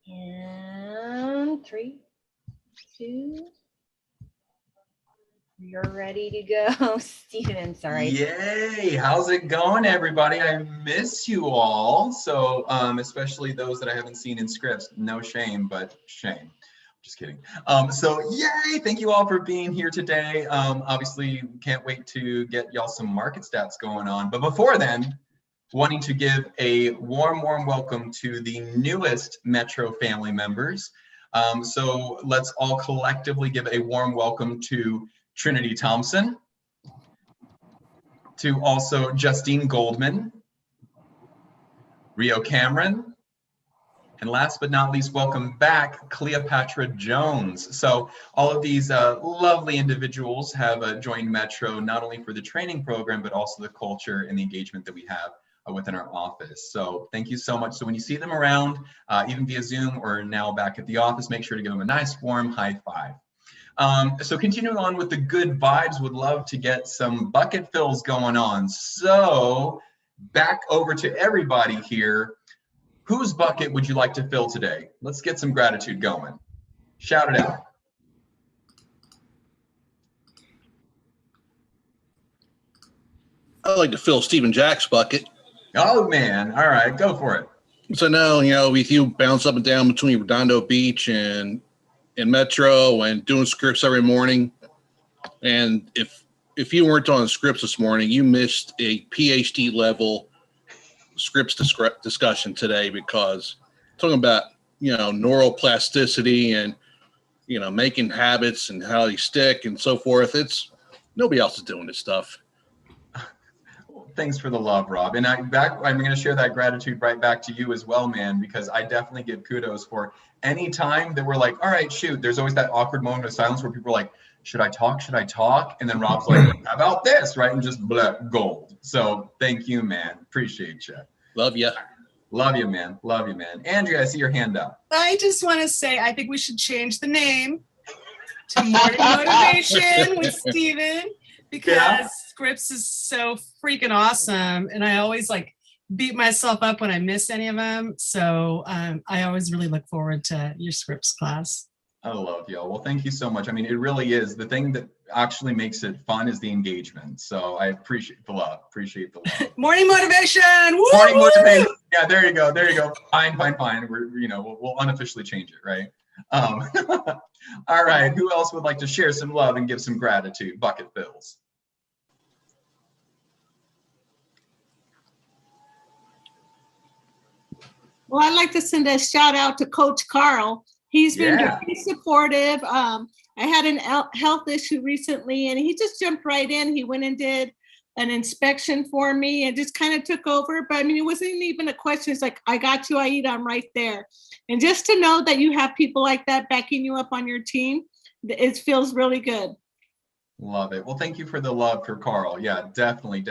And 3, 2, you're ready to go. Steven, sorry. Yay! How's it going, everybody? I miss you all. So, especially those that I haven't seen in scripts. No shame, but shame. Just kidding. So, yay! Thank you all for being here today. Obviously, can't wait to get y'all some market stats going on. But before then, wanting to give a warm welcome to the newest Metro family members. So let's all collectively give a warm welcome to Trinity Thompson, to also Justine Goldman, Rio Cameron, and last but not least, welcome back Cleopatra Jones. So all of these lovely individuals have joined Metro not only for the training program, but also the culture and the engagement that we have within our office. So thank you so much. So when you see them around, even via Zoom or now back at the office, make sure to give them a nice warm high five. So continuing on with the good vibes, would love to get some bucket fills going on. So back over to everybody here. Whose bucket would you like to fill today? Let's get some gratitude going. Shout it out. I'd like to fill Stephen Jack's bucket. Oh man, all right, go for it. So now, with you bounce up and down between Redondo Beach and Metro and doing scripts every morning. And if you weren't on scripts this morning, you missed a PhD level scripts discussion today, because talking about, neuroplasticity and, making habits and how they stick and so forth. Nobody else is doing this stuff. Thanks for the love, Rob. And I'm going to share that gratitude right back to you as well, man, because I definitely give kudos for any time that we're like, all right, shoot, there's always that awkward moment of silence where people are like, should I talk? Should I talk? And then Rob's like, how about this? Right. And just gold. So thank you, man. Appreciate you. Love you. Love you, man. Love you, man. Andrea, I see your hand up. I just want to say, I think we should change the name to Morning Motivation with Steven, because scripts is so freaking awesome. And I always beat myself up when I miss any of them. So I always really look forward to your scripts class. I love y'all. Well, thank you so much. I mean, it really is. The thing that actually makes it fun is the engagement. So I appreciate the love. Morning motivation. Woo! Morning motivation. Yeah, there you go. Fine. We'll unofficially change it, right? All right. Who else would like to share some love and give some gratitude? Bucket fills. Well, I'd like to send a shout out to Coach Carl. He's been very supportive. I had a health issue recently, and he just jumped right in. He went and did an inspection for me and just kind of took over. But I mean, it wasn't even a question. It's like, I got you, Aida, I'm right there. And just to know that you have people like that backing you up on your team, it feels really good. Love it. Well, thank you for the love for Carl. Yeah, definitely.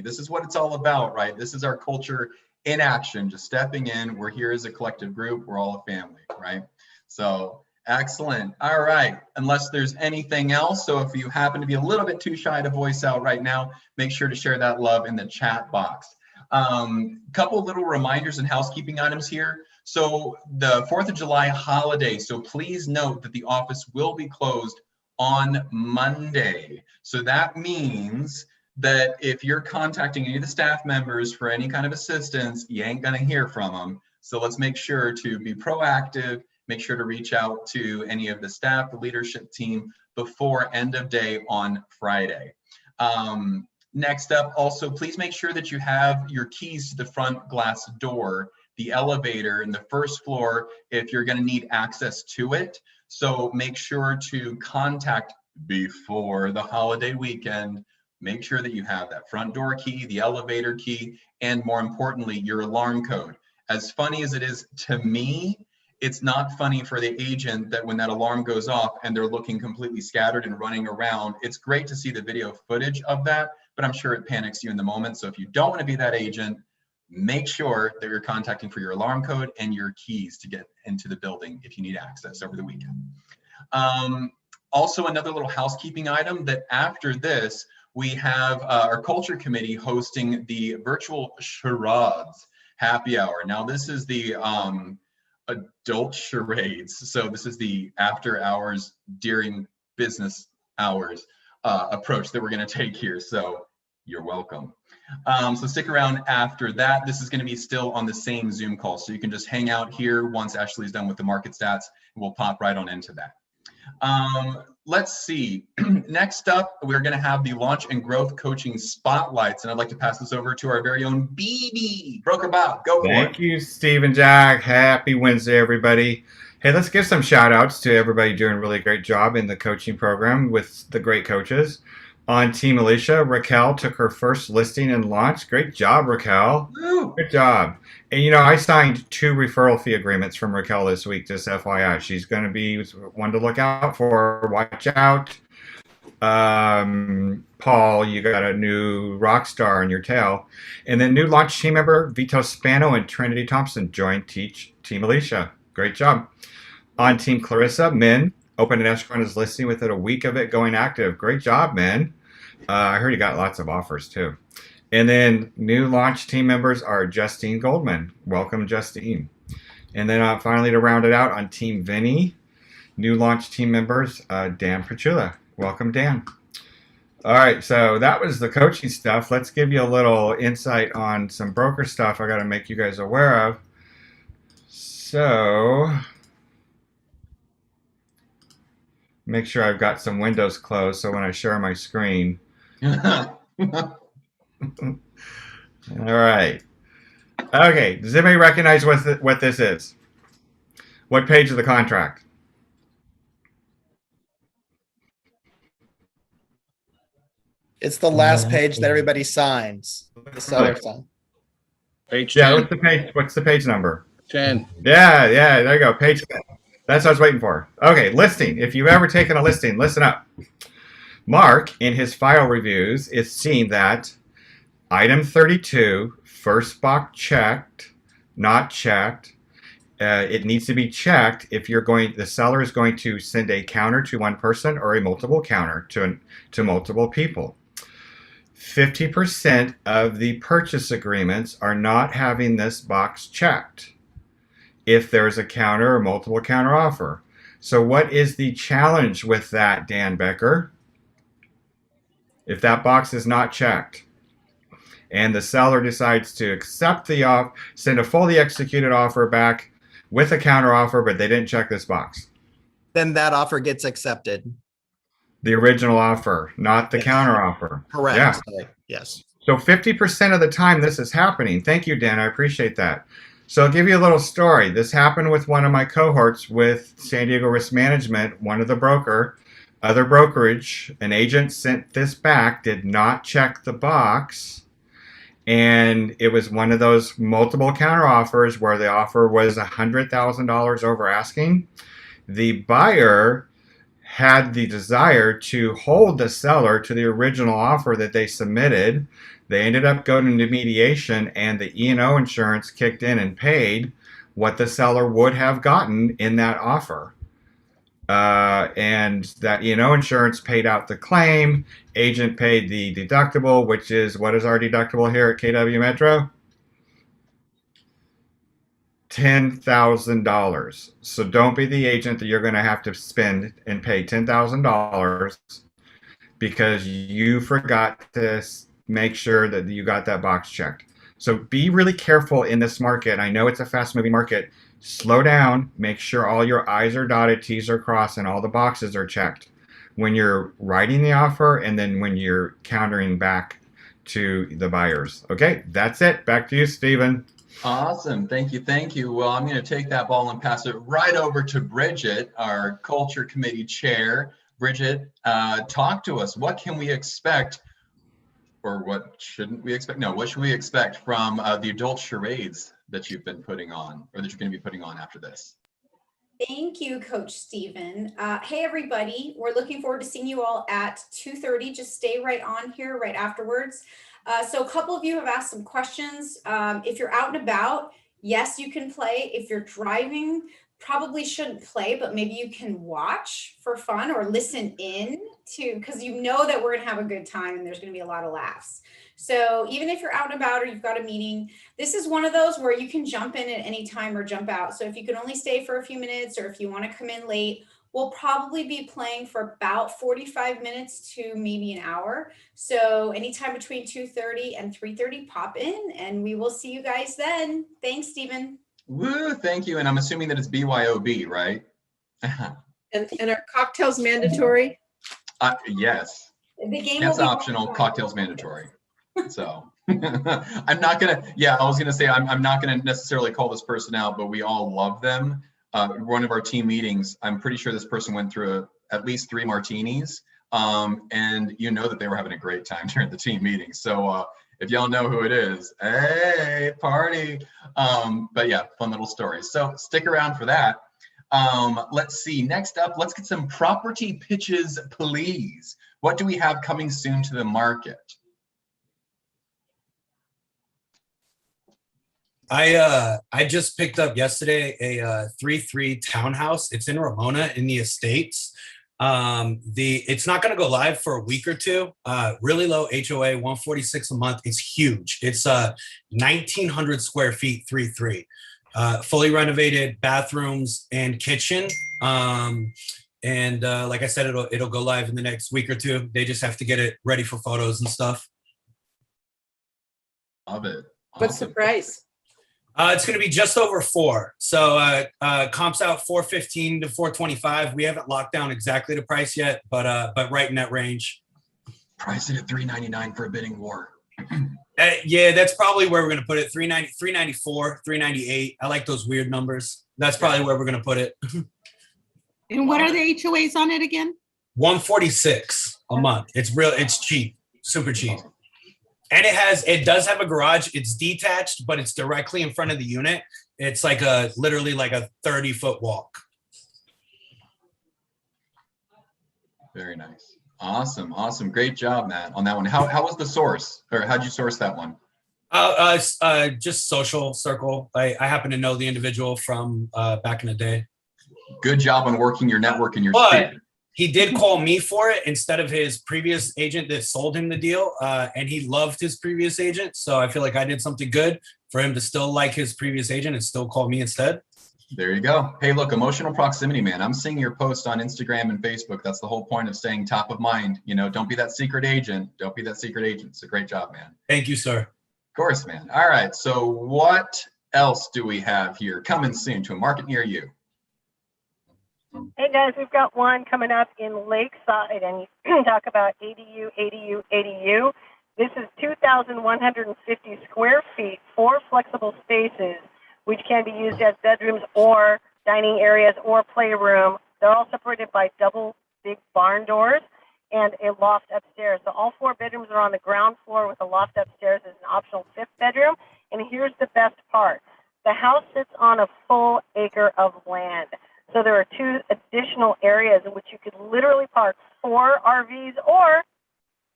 This is what it's all about, right? This is our culture in action, just stepping in. We're here as a collective group. We're all a family, right? So excellent. All right. Unless there's anything else. So if you happen to be a little bit too shy to voice out right now, make sure to share that love in the chat box. Couple little reminders and housekeeping items here. So the 4th of July holiday. So please note that the office will be closed on Monday. So that means that if you're contacting any of the staff members for any kind of assistance, you ain't gonna hear from them. So let's make sure to be proactive, make sure to reach out to any of the staff, the leadership team before end of day on Friday. Next up, also, please make sure that you have your keys to the front glass door, the elevator in the first floor, if you're gonna need access to it. So make sure to contact before the holiday weekend. Make sure that you have that front door key, the elevator key, and more importantly, your alarm code. As funny as it is to me, it's not funny for the agent that when that alarm goes off and they're looking completely scattered and running around. It's great to see the video footage of that, but I'm sure it panics you in the moment. So if you don't want to be that agent, make sure that you're contacting for your alarm code and your keys to get into the building if you need access over the weekend. Also, another little housekeeping item, that after this, we have our culture committee hosting the virtual charades happy hour. Now, this is the adult charades. So this is the after hours during business hours approach that we're going to take here. So you're welcome. So stick around after that. This is going to be still on the same Zoom call. So you can just hang out here once Ashley's done with the market stats, and we'll pop right on into that. Let's see. Next up, we're going to have the launch and growth coaching spotlights. And I'd like to pass this over to our very own BB. Broker Bob, go for it. Thank you, Steve and Jack. Happy Wednesday, everybody. Hey, let's give some shout outs to everybody doing a really great job in the coaching program with the great coaches. On Team Alicia, Raquel took her first listing and launch. Great job, Raquel. Woo. Good job. And, I signed 2 referral fee agreements from Raquel this week, just FYI. She's going to be one to look out for. Watch out. Paul, you got a new rock star on your tail. And then new launch team member, Vito Spano and Trinity Thompson joined Team Alicia. Great job. On Team Clarissa, Min opened an escrow on his listing within a week of it going active. Great job, Min. I heard he got lots of offers too. And then new launch team members are Justine Goldman. Welcome, Justine. And then finally, to round it out, on Team Vinny, new launch team members, Dan Pachula. Welcome, Dan. All right, so that was the coaching stuff. Let's give you a little insight on some broker stuff I got to make you guys aware of. So make sure I've got some windows closed so when I share my screen. All right. Okay, does anybody recognize what this is? What page of the contract? It's the last page that everybody signs. The seller sign. Page Yeah, 10. what's the page number? 10. Yeah, there you go. Page 10. That's what I was waiting for. Okay, listing. If you've ever taken a listing, listen up. Mark, in his file reviews, is seeing that item 32, first box checked, not checked. It needs to be checked if the seller is going to send a counter to one person or a multiple counter to multiple people. 50% of the purchase agreements are not having this box checked if there's a counter or multiple counter offer. So what is the challenge with that, Dan Becker? If that box is not checked and the seller decides to accept the offer, send a fully executed offer back with a counter offer, but they didn't check this box. Then that offer gets accepted. The original offer, not the counter offer. Correct. Yeah. So, yes. So 50% of the time this is happening. Thank you, Dan. I appreciate that. So I'll give you a little story. This happened with one of my cohorts with San Diego Risk Management, one of the other brokerage. An agent sent this back, did not check the box. And it was one of those multiple counter offers where the offer was $100,000 over asking. The buyer had the desire to hold the seller to the original offer that they submitted. They ended up going to mediation, and the E&O insurance kicked in and paid what the seller would have gotten in that offer. And that E&O insurance paid out the claim. Agent paid the deductible, which is, what is our deductible here at KW Metro? $10,000. So don't be the agent that you're going to have to spend and pay $10,000 because you forgot to make sure that you got that box checked. So be really careful in this market. I know it's a fast-moving market. Slow down. Make sure all your I's are dotted, T's are crossed, and all the boxes are checked when you're writing the offer and then when you're countering back to the buyers. Okay, that's it. Back to you, Stephen. Awesome. Thank you. Thank you. Well, I'm going to take that ball and pass it right over to Bridget, our culture committee chair. Bridget, talk to us. What can we expect, or what shouldn't we expect? No, what should we expect from the adult charades that you've been putting on, or that you're going to be putting on after this? Thank you, Coach Stephen. Hey, everybody. We're looking forward to seeing you all at 2:30. Just stay right on here right afterwards. So a couple of you have asked some questions. If you're out and about, yes, you can play. If you're driving, probably shouldn't play, but maybe you can watch for fun or listen in to, because you know that we're going to have a good time and there's going to be a lot of laughs. So even if you're out and about or you've got a meeting, this is one of those where you can jump in at any time or jump out. So if you can only stay for a few minutes, or if you want to come in late, we'll probably be playing for about 45 minutes to maybe an hour. So anytime between 2:30 and 3:30, pop in and we will see you guys then. Thanks, Stephen. Woo, thank you. And I'm assuming that it's BYOB, right? And are cocktails mandatory? Yes. The game That's will be optional, cocktails mandatory. So I'm not gonna, I was gonna say, I'm not gonna necessarily call this person out, but we all love them. One of our team meetings, I'm pretty sure this person went through at least 3 martinis. And you know that they were having a great time during the team meeting. So if y'all know who it is, hey, party. But yeah, fun little story. So stick around for that. Let's see, next up, let's get some property pitches, please. What do we have coming soon to the market? I just picked up yesterday a 3-3 townhouse. It's in Ramona in the Estates. It's not going to go live for a week or two. Really low HOA, 146 a month. It's huge. It's 1,900 square feet, 3-3. Fully renovated bathrooms and kitchen. And like I said, it'll go live in the next week or two. They just have to get it ready for photos and stuff. Love it. What's the price? It's going to be just over 4. So comps out 415 to 425. We haven't locked down exactly the price yet, but right in that range. Price it at $399 for a bidding war. Yeah, that's probably where we're going to put it. 390, 394, 398. I like those weird numbers. That's probably where we're going to put it. And what are the HOAs on it again? 146 a month. It's cheap, super cheap. And it does have a garage. It's detached, but it's directly in front of the unit. It's like literally like a 30-foot walk. Very nice. Awesome. Great job, Matt, on that one. How was the source, or how'd you source that one? Just social circle. I happen to know the individual from back in the day. Good job on working your network and your But sphere. he did call me for it instead of his previous agent that sold him the deal. And he loved his previous agent. So I feel like I did something good for him to still like his previous agent and still call me instead. There you go. Hey, look, emotional proximity, man. I'm seeing your post on Instagram and Facebook. That's the whole point of staying top of mind. You know, don't be that secret agent. Don't be that secret agent. It's a great job, man. Thank you, sir. Of course, man. All right. So what else do we have here coming soon to a market near you? Hey guys, we've got one coming up in Lakeside, and you talk about ADU. This is 2,150 square feet, 4 flexible spaces, which can be used as bedrooms or dining areas or playroom. They're all separated by double big barn doors and a loft upstairs. So all 4 bedrooms are on the ground floor with a loft upstairs as an optional 5th bedroom. And here's the best part. The house sits on a full acre of land. So there are 2 additional areas in which you could literally park 4 RVs or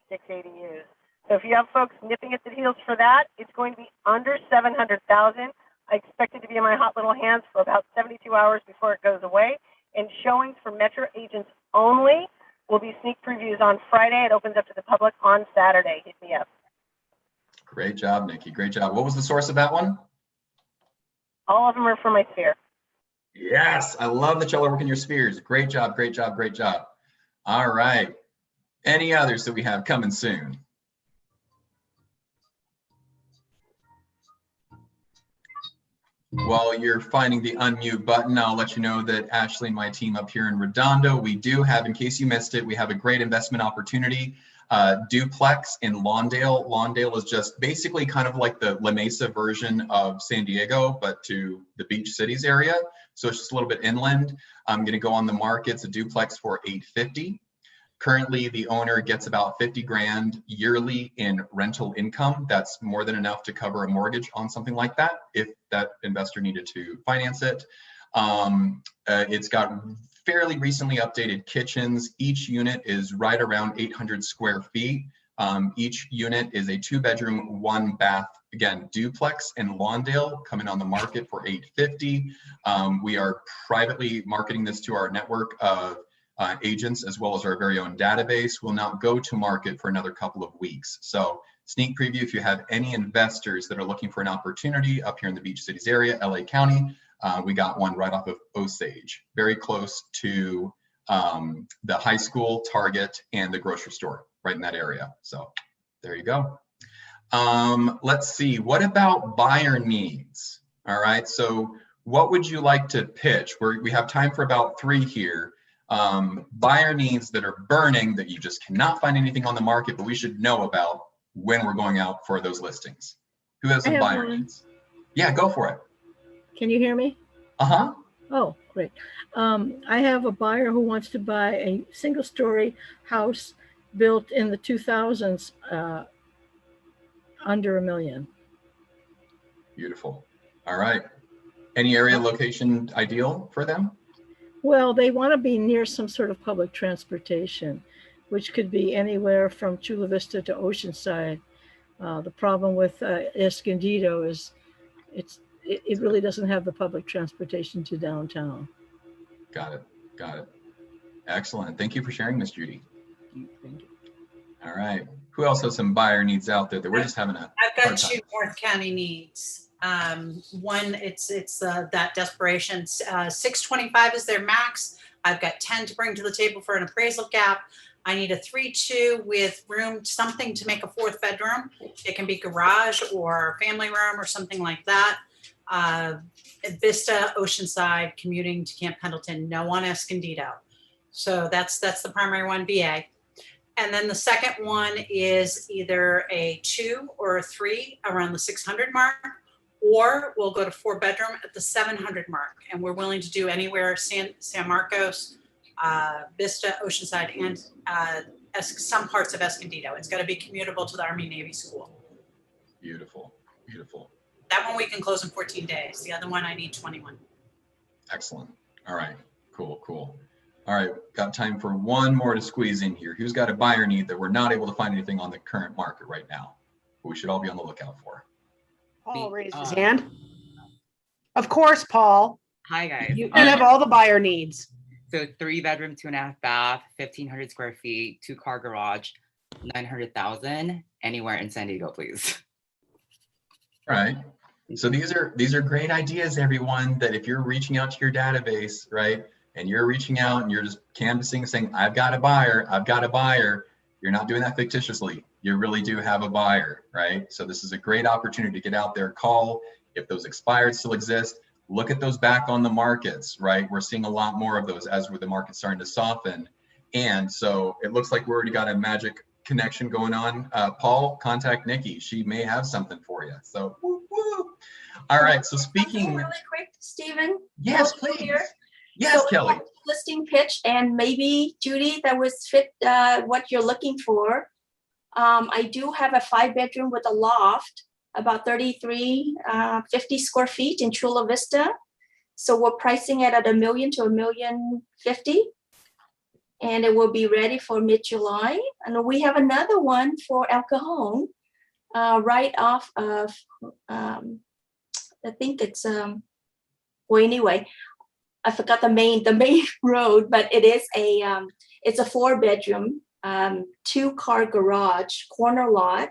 6 ADUs. So if you have folks nipping at the heels for that, it's going to be under $700,000. I expect it to be in my hot little hands for about 72 hours before it goes away. And showings for Metro agents only will be sneak previews on Friday. It opens up to the public on Saturday. Hit me up. Great job, Nikki. Great job. What was the source of that one? All of them are from my sphere. Yes, I love that y'all are working your spheres. Great job. All right. Any others that we have coming soon? While you're finding the unmute button, I'll let you know that Ashley and my team up here in Redondo, we do have, in case you missed it, we have a great investment opportunity. Duplex in Lawndale. Lawndale is just basically kind of like the La Mesa version of San Diego, but to the beach cities area. So it's just a little bit inland. I'm going to go on the market. It's a duplex for $850. Currently, the owner gets about 50 grand yearly in rental income. That's more than enough to cover a mortgage on something like that if that investor needed to finance it. It's got fairly recently updated kitchens. Each unit is right around 800 square feet. Each unit is a 2-bedroom, 1-bath Again, duplex in Lawndale coming on the market for $850. We are privately marketing this to our network of agents as well as our very own database. Will not go to market for another couple of weeks. So sneak preview, if you have any investors that are looking for an opportunity up here in the Beach Cities area, LA County, we got one right off of Osage, very close to the high school, Target, and the grocery store right in that area. So there you go. Let's see, what about buyer needs? All right, so what would you like to pitch? We have time for about 3 here. Buyer needs that are burning that you just cannot find anything on the market, but we should know about when we're going out for those listings. Who has some buyer needs? Yeah, go for it. Can you hear me? Uh-huh. Oh, great. I have a buyer who wants to buy a single-story house built in the 2000s, under $1 million. Beautiful. All right. Any area location ideal for them? Well, they want to be near some sort of public transportation, which could be anywhere from Chula Vista to Oceanside. The problem with Escondido is it really doesn't have the public transportation to downtown. Got it. Got it. Excellent. Thank you for sharing, Miss Judy. Thank you. All right. Who else has some buyer needs out there that we're just having a I've got hard time? 2 North County needs. One, it's that desperation. 625 is their max. I've got 10 to bring to the table for an appraisal gap. I need a 3-2 with room, something to make a 4th bedroom. It can be garage or family room or something like that. Vista, Oceanside, commuting to Camp Pendleton, no on Escondido. So that's the primary one, VA. And then the second one is either a 2 or a 3 around the 600 mark, or we'll go to 4 bedroom at the 700 mark. And we're willing to do anywhere San Marcos, Vista, Oceanside, and some parts of Escondido. It's got to be commutable to the Army Navy School. Beautiful. Beautiful. That one we can close in 14 days. The other one I need 21. Excellent. All right. Cool. Cool. All right. Got time for one more to squeeze in here. Who's got a buyer need that we're not able to find anything on the current market right now, but we should all be on the lookout for? Paul raised his hand. Of course, Paul. Hi, guys. You have all the buyer needs. So 3 bedroom, 2.5 bath, 1,500 square feet, 2-car garage, 900,000, anywhere in San Diego, please. All right. So these are great ideas, everyone, that if you're reaching out to your database, right, and you're reaching out and you're just canvassing saying, I've got a buyer, you're not doing that fictitiously. You really do have a buyer, right? So this is a great opportunity to get out there, call. If those expired still exist, look at those back on the markets, right? We're seeing a lot more of those as the market's starting to soften. And so it looks like we already got a magic connection going on. Paul, contact Nikki. She may have something for you. So, woo, woo. All right. So speaking really quick, Stephen. Yes, please. Here. Yes, so Kelly. Listing pitch, and maybe Judy, that would fit what you're looking for. I do have a 5-bedroom with a loft, about 50 square feet in Chula Vista. So we're pricing it at $1 million to $1.05 million, and it will be ready for mid-July. And we have another one for El Cajon, right off of, I think it's, well, anyway, I forgot the main road, but it is it's a 4-bedroom, 2-car garage, corner lot,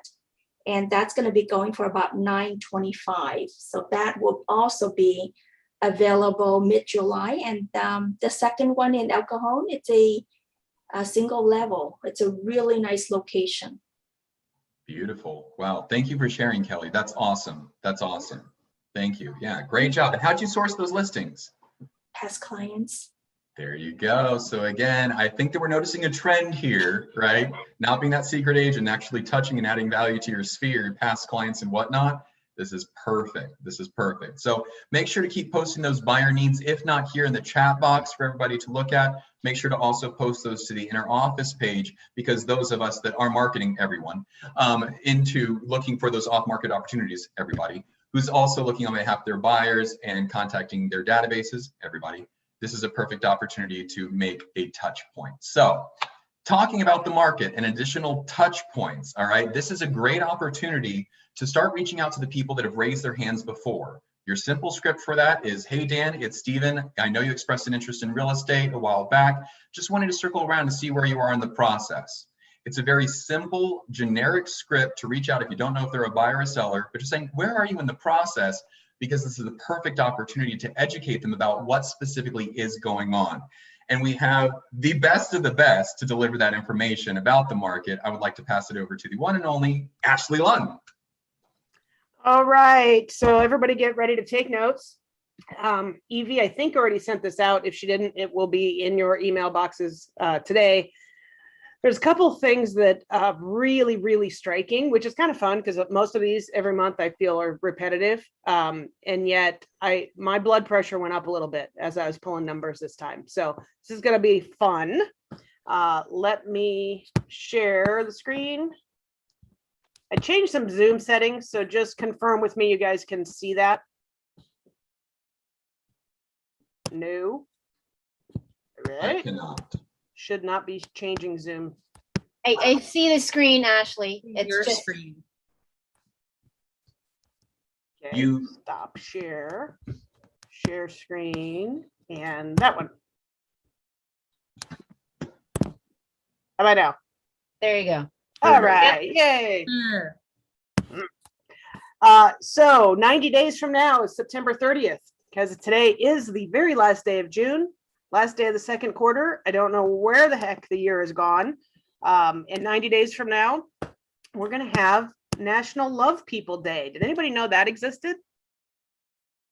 and that's going to be going for about $925. So that will also be available mid-July. And the second one in El Cajon, it's a single level. It's a really nice location. Beautiful. Wow. Thank you for sharing, Kelly. That's awesome. That's awesome. Thank you. Yeah, great job. And how'd you source those listings? Past clients. There you go. So again, I think that we're noticing a trend here, right? Not being that secret agent, actually touching and adding value to your sphere, past clients and whatnot. This is perfect. This is perfect. So make sure to keep posting those buyer needs, if not here in the chat box for everybody to look at. Make sure to also post those to the inner office page, because those of us that are marketing everyone into looking for those off-market opportunities, everybody who's also looking on behalf of their buyers and contacting their databases, everybody, this is a perfect opportunity to make a touch point. So talking about the market and additional touch points, all right, this is a great opportunity to start reaching out to the people that have raised their hands before. Your simple script for that is, hey, Dan, it's Steven. I know you expressed an interest in real estate a while back. Just wanted to circle around to see where you are in the process. It's a very simple, generic script to reach out if you don't know if they're a buyer or seller, but just saying, where are you in the process? Because this is the perfect opportunity to educate them about what specifically is going on. And we have the best of the best to deliver that information about the market. I would like to pass it over to the one and only Ashley Lunn. All right, so everybody get ready to take notes. Evie, I think already sent this out. If she didn't, it will be in your email boxes today. There's a couple things that really, really striking, which is kind of fun because most of these every month I feel are repetitive. And yet my blood pressure went up a little bit as I was pulling numbers this time. So this is going to be fun. Let me share the screen. I changed some Zoom settings, so just confirm with me you guys can see that. No. All right. I cannot. Should not be changing Zoom. I see the screen, Ashley. It's Your just screen. Okay, You- stop share screen, and that one. How about now? there you go. All right, yay. Sure. So 90 days from now is September 30th, because today is the very last day of June, last day of the second quarter. I don't know where the heck the year is gone. And 90 days from now, we're going to have National Love People Day. Did anybody know that existed?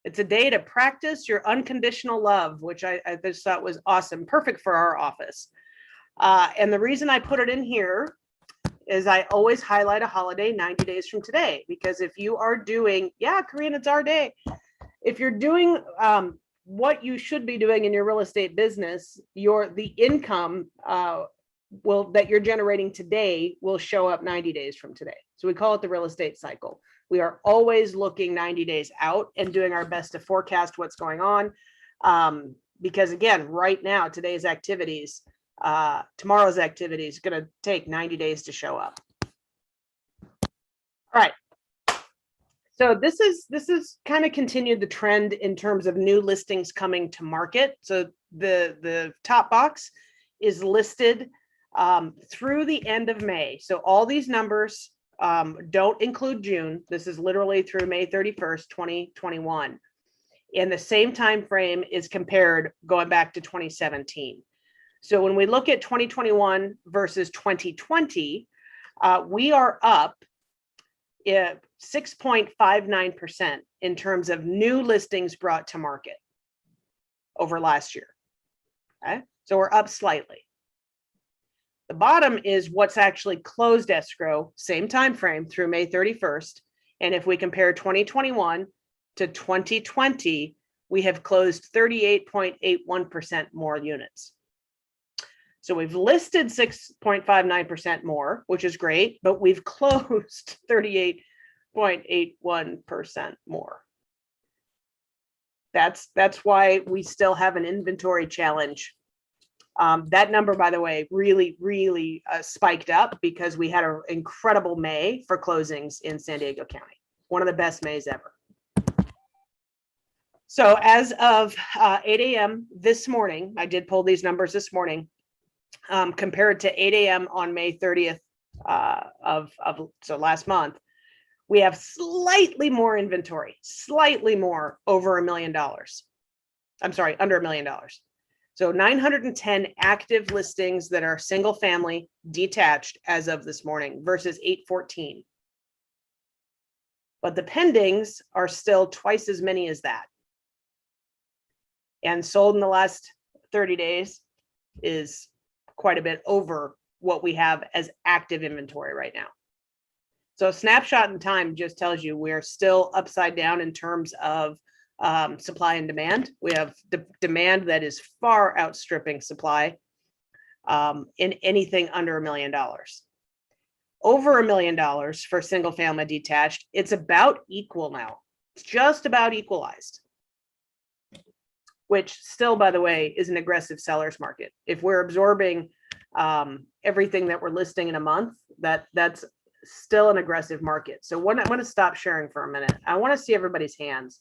It's a day to practice your unconditional love, which I just thought was awesome, perfect for our office. And the reason I put it in here is I always highlight a holiday 90 days from today, because if you are doing, yeah, Corinne, it's our day. If you're doing what you should be doing in your real estate business, the income that you're generating today will show up 90 days from today. So we call it the real estate cycle. We are always looking 90 days out and doing our best to forecast what's going on. Because again, right now, today's activities, tomorrow's activity is going to take 90 days to show up. All right. So this is kind of continued the trend in terms of new listings coming to market. So the top box is listed through the end of May. So all these numbers don't include June. This is literally through May 31st, 2021. And the same time frame is compared going back to 2017. So when we look at 2021 versus 2020, we are up 6.59% in terms of new listings brought to market over last year. Okay, so we're up slightly. The bottom is what's actually closed escrow, same time frame through May 31st. And if we compare 2021 to 2020, we have closed 38.81% more units. So we've listed 6.59% more, which is great, but we've closed 38.81% more. That's why we still have an inventory challenge. That number, by the way, really spiked up because we had an incredible May for closings in San Diego County. One of the best Mays ever. So as of 8 a.m. this morning, I did pull these numbers this morning, compared to 8 a.m. on May 30th so last month, we have slightly more inventory, slightly more over $1 million. I'm sorry, under $1 million. So 910 active listings that are single family detached as of this morning versus 814. But the pendings are still twice as many as that. And sold in the last 30 days is quite a bit over what we have as active inventory right now. So a snapshot in time just tells you we're still upside down in terms of supply and demand. We have demand that is far outstripping supply in anything under $1 million. Over $1 million for single family detached, it's about equal now. It's just about equalized. Which still, by the way, is an aggressive seller's market. If we're absorbing everything that we're listing in a month, that's still an aggressive market. So when I'm going to stop sharing for a minute, I want to see everybody's hands,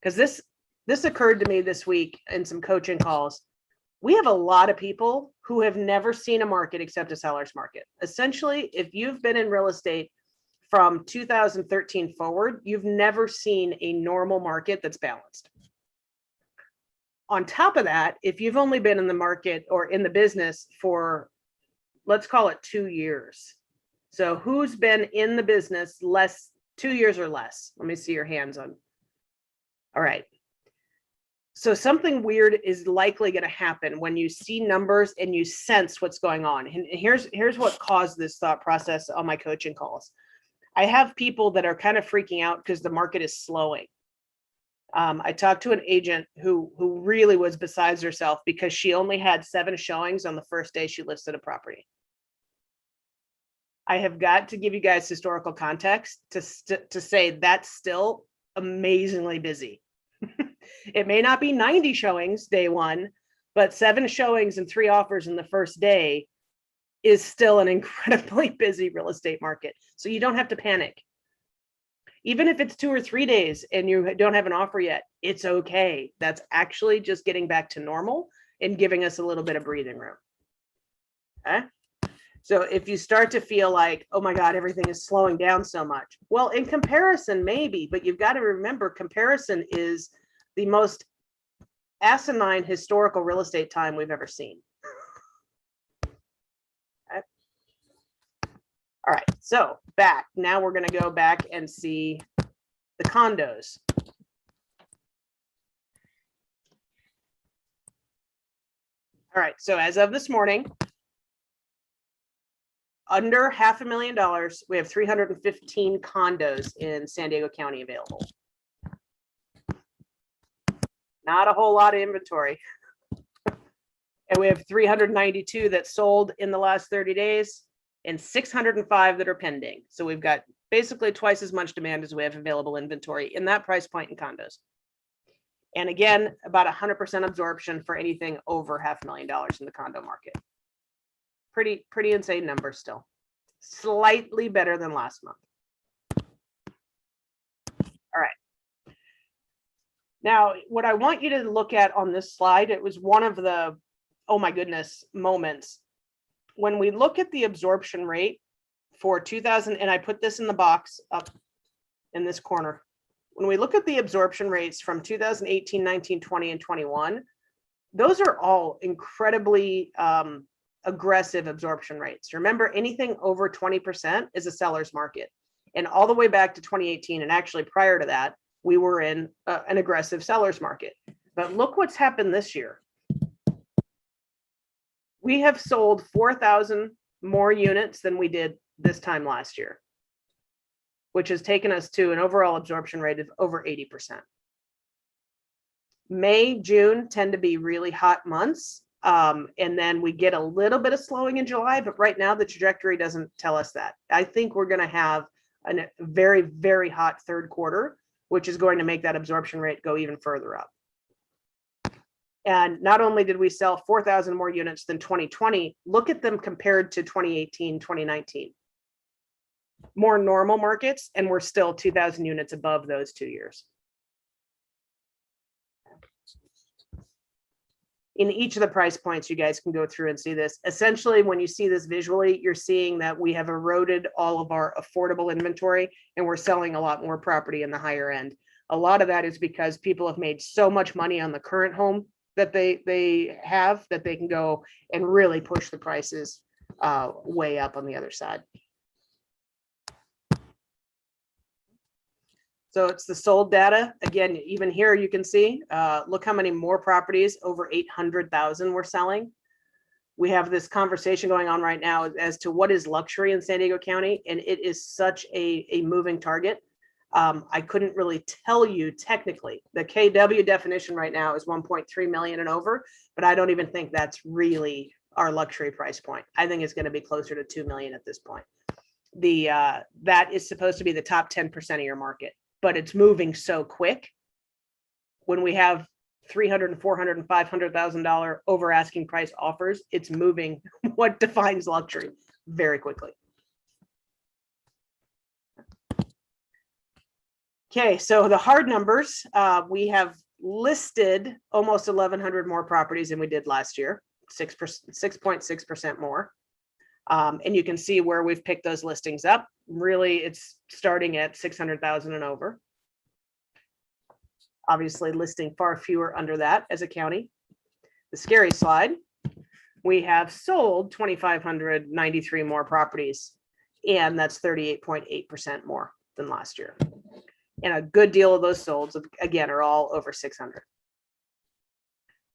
because this occurred to me this week in some coaching calls. We have a lot of people who have never seen a market except a seller's market. Essentially, if you've been in real estate from 2013 forward, you've never seen a normal market that's balanced. On top of that, if you've only been in the market or in the business for, let's call it 2 years. So who's been in the business 2 years or less? Let me see your hands on. All right. So something weird is likely going to happen when you see numbers and you sense what's going on. And here's what caused this thought process on my coaching calls. I have people that are kind of freaking out because the market is slowing. I talked to an agent who really was besides herself because she only had 7 showings on the first day she listed a property. I have got to give you guys historical context to say that's still amazingly busy. It may not be 90 showings day one, but 7 showings and 3 offers in the first day is still an incredibly busy real estate market. So you don't have to panic. Even if it's 2 or 3 days and you don't have an offer yet, it's okay. That's actually just getting back to normal and giving us a little bit of breathing room. Okay. So if you start to feel like, oh my God, everything is slowing down so much. Well, in comparison, maybe, but you've got to remember comparison is the most asinine historical real estate time we've ever seen. Okay. All right, so back. Now we're going to go back and see the condos. All right, so as of this morning, under $500,000, we have 315 condos in San Diego County available. Not a whole lot of inventory. And we have 392 that sold in the last 30 days and 605 that are pending. So we've got basically twice as much demand as we have available inventory in that price point in condos. And again, about 100% absorption for anything over $500,000 in the condo market. Pretty insane number still. Slightly better than last month. All right. Now, what I want you to look at on this slide, it was one of the, oh my goodness, moments. When we look at the absorption rate for 2000, and I put this in the box up in this corner. When we look at the absorption rates from 2018, 19, 20, and 21, those are all incredibly aggressive absorption rates. Remember, anything over 20% is a seller's market. And all the way back to 2018, and actually prior to that, we were in an aggressive seller's market. But look what's happened this year. We have sold 4,000 more units than we did this time last year, which has taken us to an overall absorption rate of over 80%. May, June tend to be really hot months. And then we get a little bit of slowing in July, but right now the trajectory doesn't tell us that. I think we're going to have a very, very hot third quarter, which is going to make that absorption rate go even further up. And not only did we sell 4,000 more units than 2020, look at them compared to 2018, 2019. More normal markets, and we're still 2,000 units above those 2 years. In each of the price points, you guys can go through and see this. Essentially, when you see this visually, you're seeing that we have eroded all of our affordable inventory and we're selling a lot more property in the higher end. A lot of that is because people have made so much money on the current home that they have that they can go and really push the prices way up on the other side. So it's the sold data. Again, even here you can see, look how many more properties, over 800,000 we're selling. We have this conversation going on right now as to what is luxury in San Diego County, and it is such a moving target. I couldn't really tell you technically. The KW definition right now is 1.3 million and over, but I don't even think that's really our luxury price point. I think it's going to be closer to 2 million at this point. That is supposed to be the top 10% of your market, but it's moving so quick. When we have $300,000 and $400,000 and $500,000 over asking price offers, it's moving what defines luxury very quickly. Okay, so the hard numbers, we have listed almost 1,100 more properties than we did last year, 6.6% more. And you can see where we've picked those listings up. Really, it's starting at 600,000 and over. Obviously, listing far fewer under that as a county. The scary slide, we have sold 2,593 more properties, and that's 38.8% more than last year. And a good deal of those solds, again, are all over 600.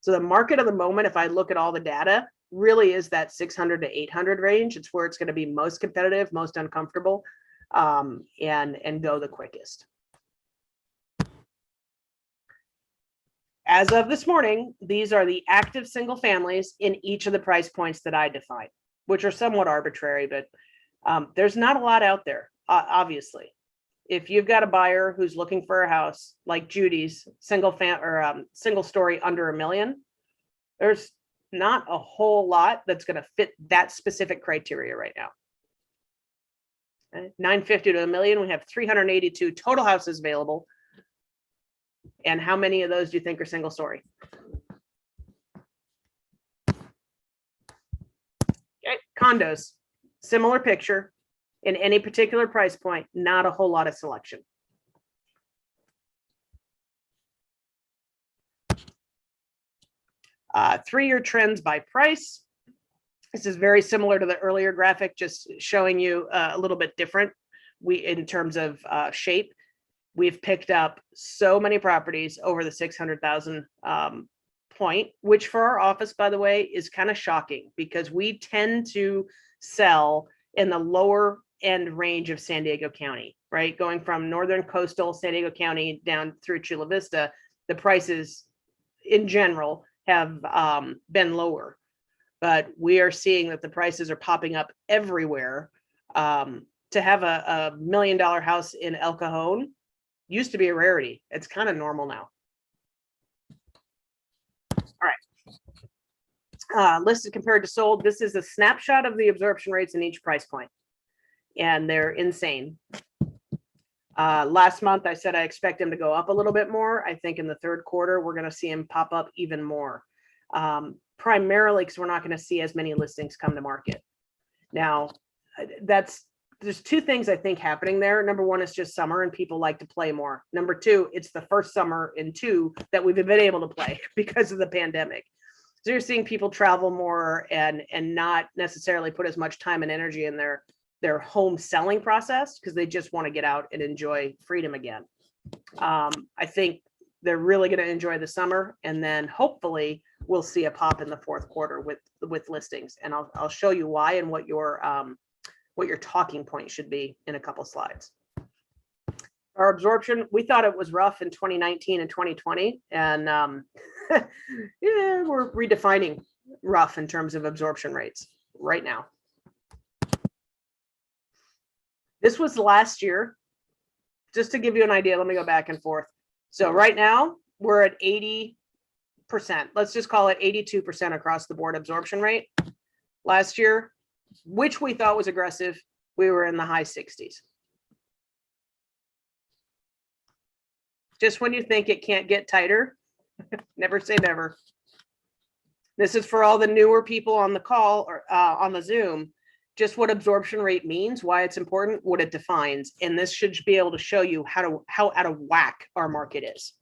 So the market of the moment, if I look at all the data, really is that 600 to 800 range. It's where it's going to be most competitive, most uncomfortable, and go the quickest. As of this morning, these are the active single families in each of the price points that I define, which are somewhat arbitrary, but there's not a lot out there, obviously. If you've got a buyer who's looking for a house like Judy's, single story under $1 million, there's not a whole lot that's going to fit that specific criteria right now. Okay. 950 to $1 million, we have 382 total houses available. And how many of those do you think are single story? Okay, condos, similar picture. In any particular price point, not a whole lot of selection. Three-year trends by price. This is very similar to the earlier graphic, just showing you a little bit different. In terms of shape, we've picked up so many properties over the 600,000 point, which for our office, by the way, is kind of shocking because we tend to sell in the lower end range of San Diego County, right? Going from northern coastal San Diego County down through Chula Vista, the prices in general have been lower, but we are seeing that the prices are popping up everywhere. To have a $1 million house in El Cajon used to be a rarity. It's kind of normal now. All right. Listed compared to sold. This is a snapshot of the absorption rates in each price point, and they're insane. Last month, I said I expect them to go up a little bit more. I think in the third quarter, we're going to see them pop up even more, primarily because we're not going to see as many listings come to market. Now, there's two things I think happening there. Number one is just summer and people like to play more. Number two, it's the first summer in two that we've been able to play because of the pandemic. So you're seeing people travel more and not necessarily put as much time and energy in their home selling process because they just want to get out and enjoy freedom again. I think they're really going to enjoy the summer, and then hopefully we'll see a pop in the fourth quarter with listings. And I'll show you why and what your talking point should be in a couple slides. Our absorption, we thought it was rough in 2019 and 2020, and yeah, we're redefining rough in terms of absorption rates right now. This was last year. Just to give you an idea, let me go back and forth. So right now we're at 80%. Let's just call it 82% across the board absorption rate. Last year, which we thought was aggressive, we were in the high 60s. Just when you think it can't get tighter, never say never. This is for all the newer people on the call or on the Zoom, just what absorption rate means, why it's important, what it defines. And this should be able to show you how out of whack our market is.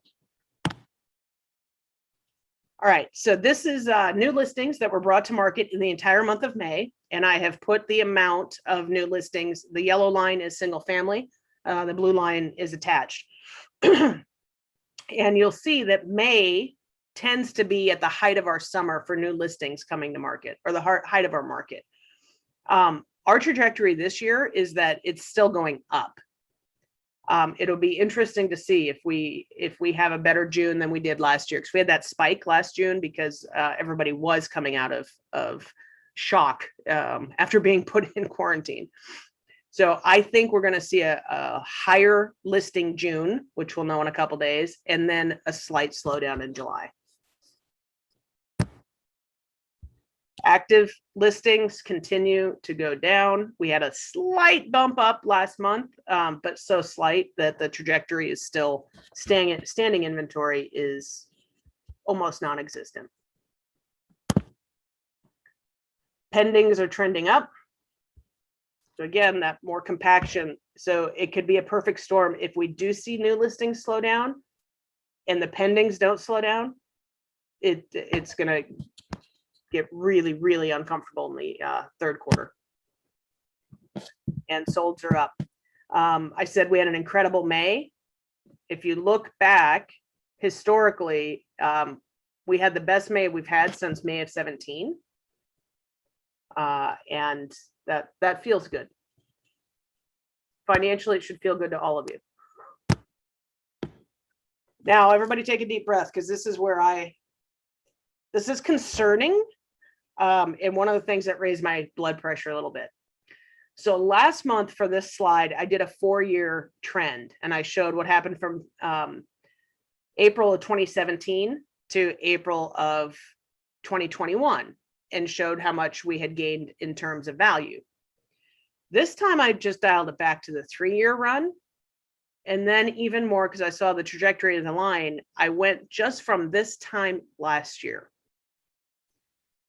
All right, so this is new listings that were brought to market in the entire month of May. And I have put the amount of new listings. The yellow line is single family. The blue line is attached. And you'll see that May tends to be at the height of our summer for new listings coming to market, or the height of our market. Our trajectory this year is that it's still going up. It'll be interesting to see if we have a better June than we did last year, because we had that spike last June because everybody was coming out of shock after being put in quarantine. So I think we're going to see a higher listing June, which we'll know in a couple days, and then a slight slowdown in July. Active listings continue to go down. We had a slight bump up last month, but so slight that the trajectory is still standing inventory is almost non-existent. Pendings are trending up. So again, that more compaction. So it could be a perfect storm if we do see new listings slow down and the pendings don't slow down. It's going to get really, really uncomfortable in the third quarter. And solds are up. I said we had an incredible May. If you look back historically, we had the best May we've had since May of 17. And that feels good. Financially, it should feel good to all of you. Now, everybody take a deep breath, because this is where this is concerning. And one of the things that raised my blood pressure a little bit. So last month for this slide, I did a 4-year trend, and I showed what happened from April of 2017 to April of 2021, and showed how much we had gained in terms of value. This time I just dialed it back to the 3-year run. And then even more, because I saw the trajectory of the line, I went just from this time last year.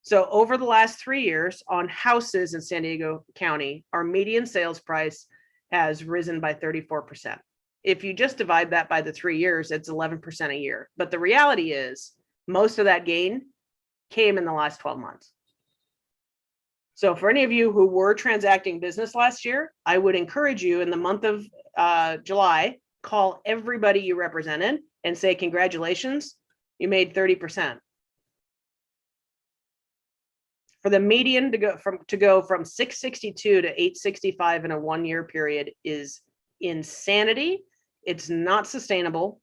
So over the last 3 years on houses in San Diego County, our median sales price has risen by 34%. If you just divide that by the 3 years, it's 11% a year. But the reality is most of that gain came in the last 12 months. So for any of you who were transacting business last year, I would encourage you in the month of July, call everybody you represented and say, congratulations, you made 30%. For the median to go from 662 to 865 in a 1-year period is insanity. It's not sustainable.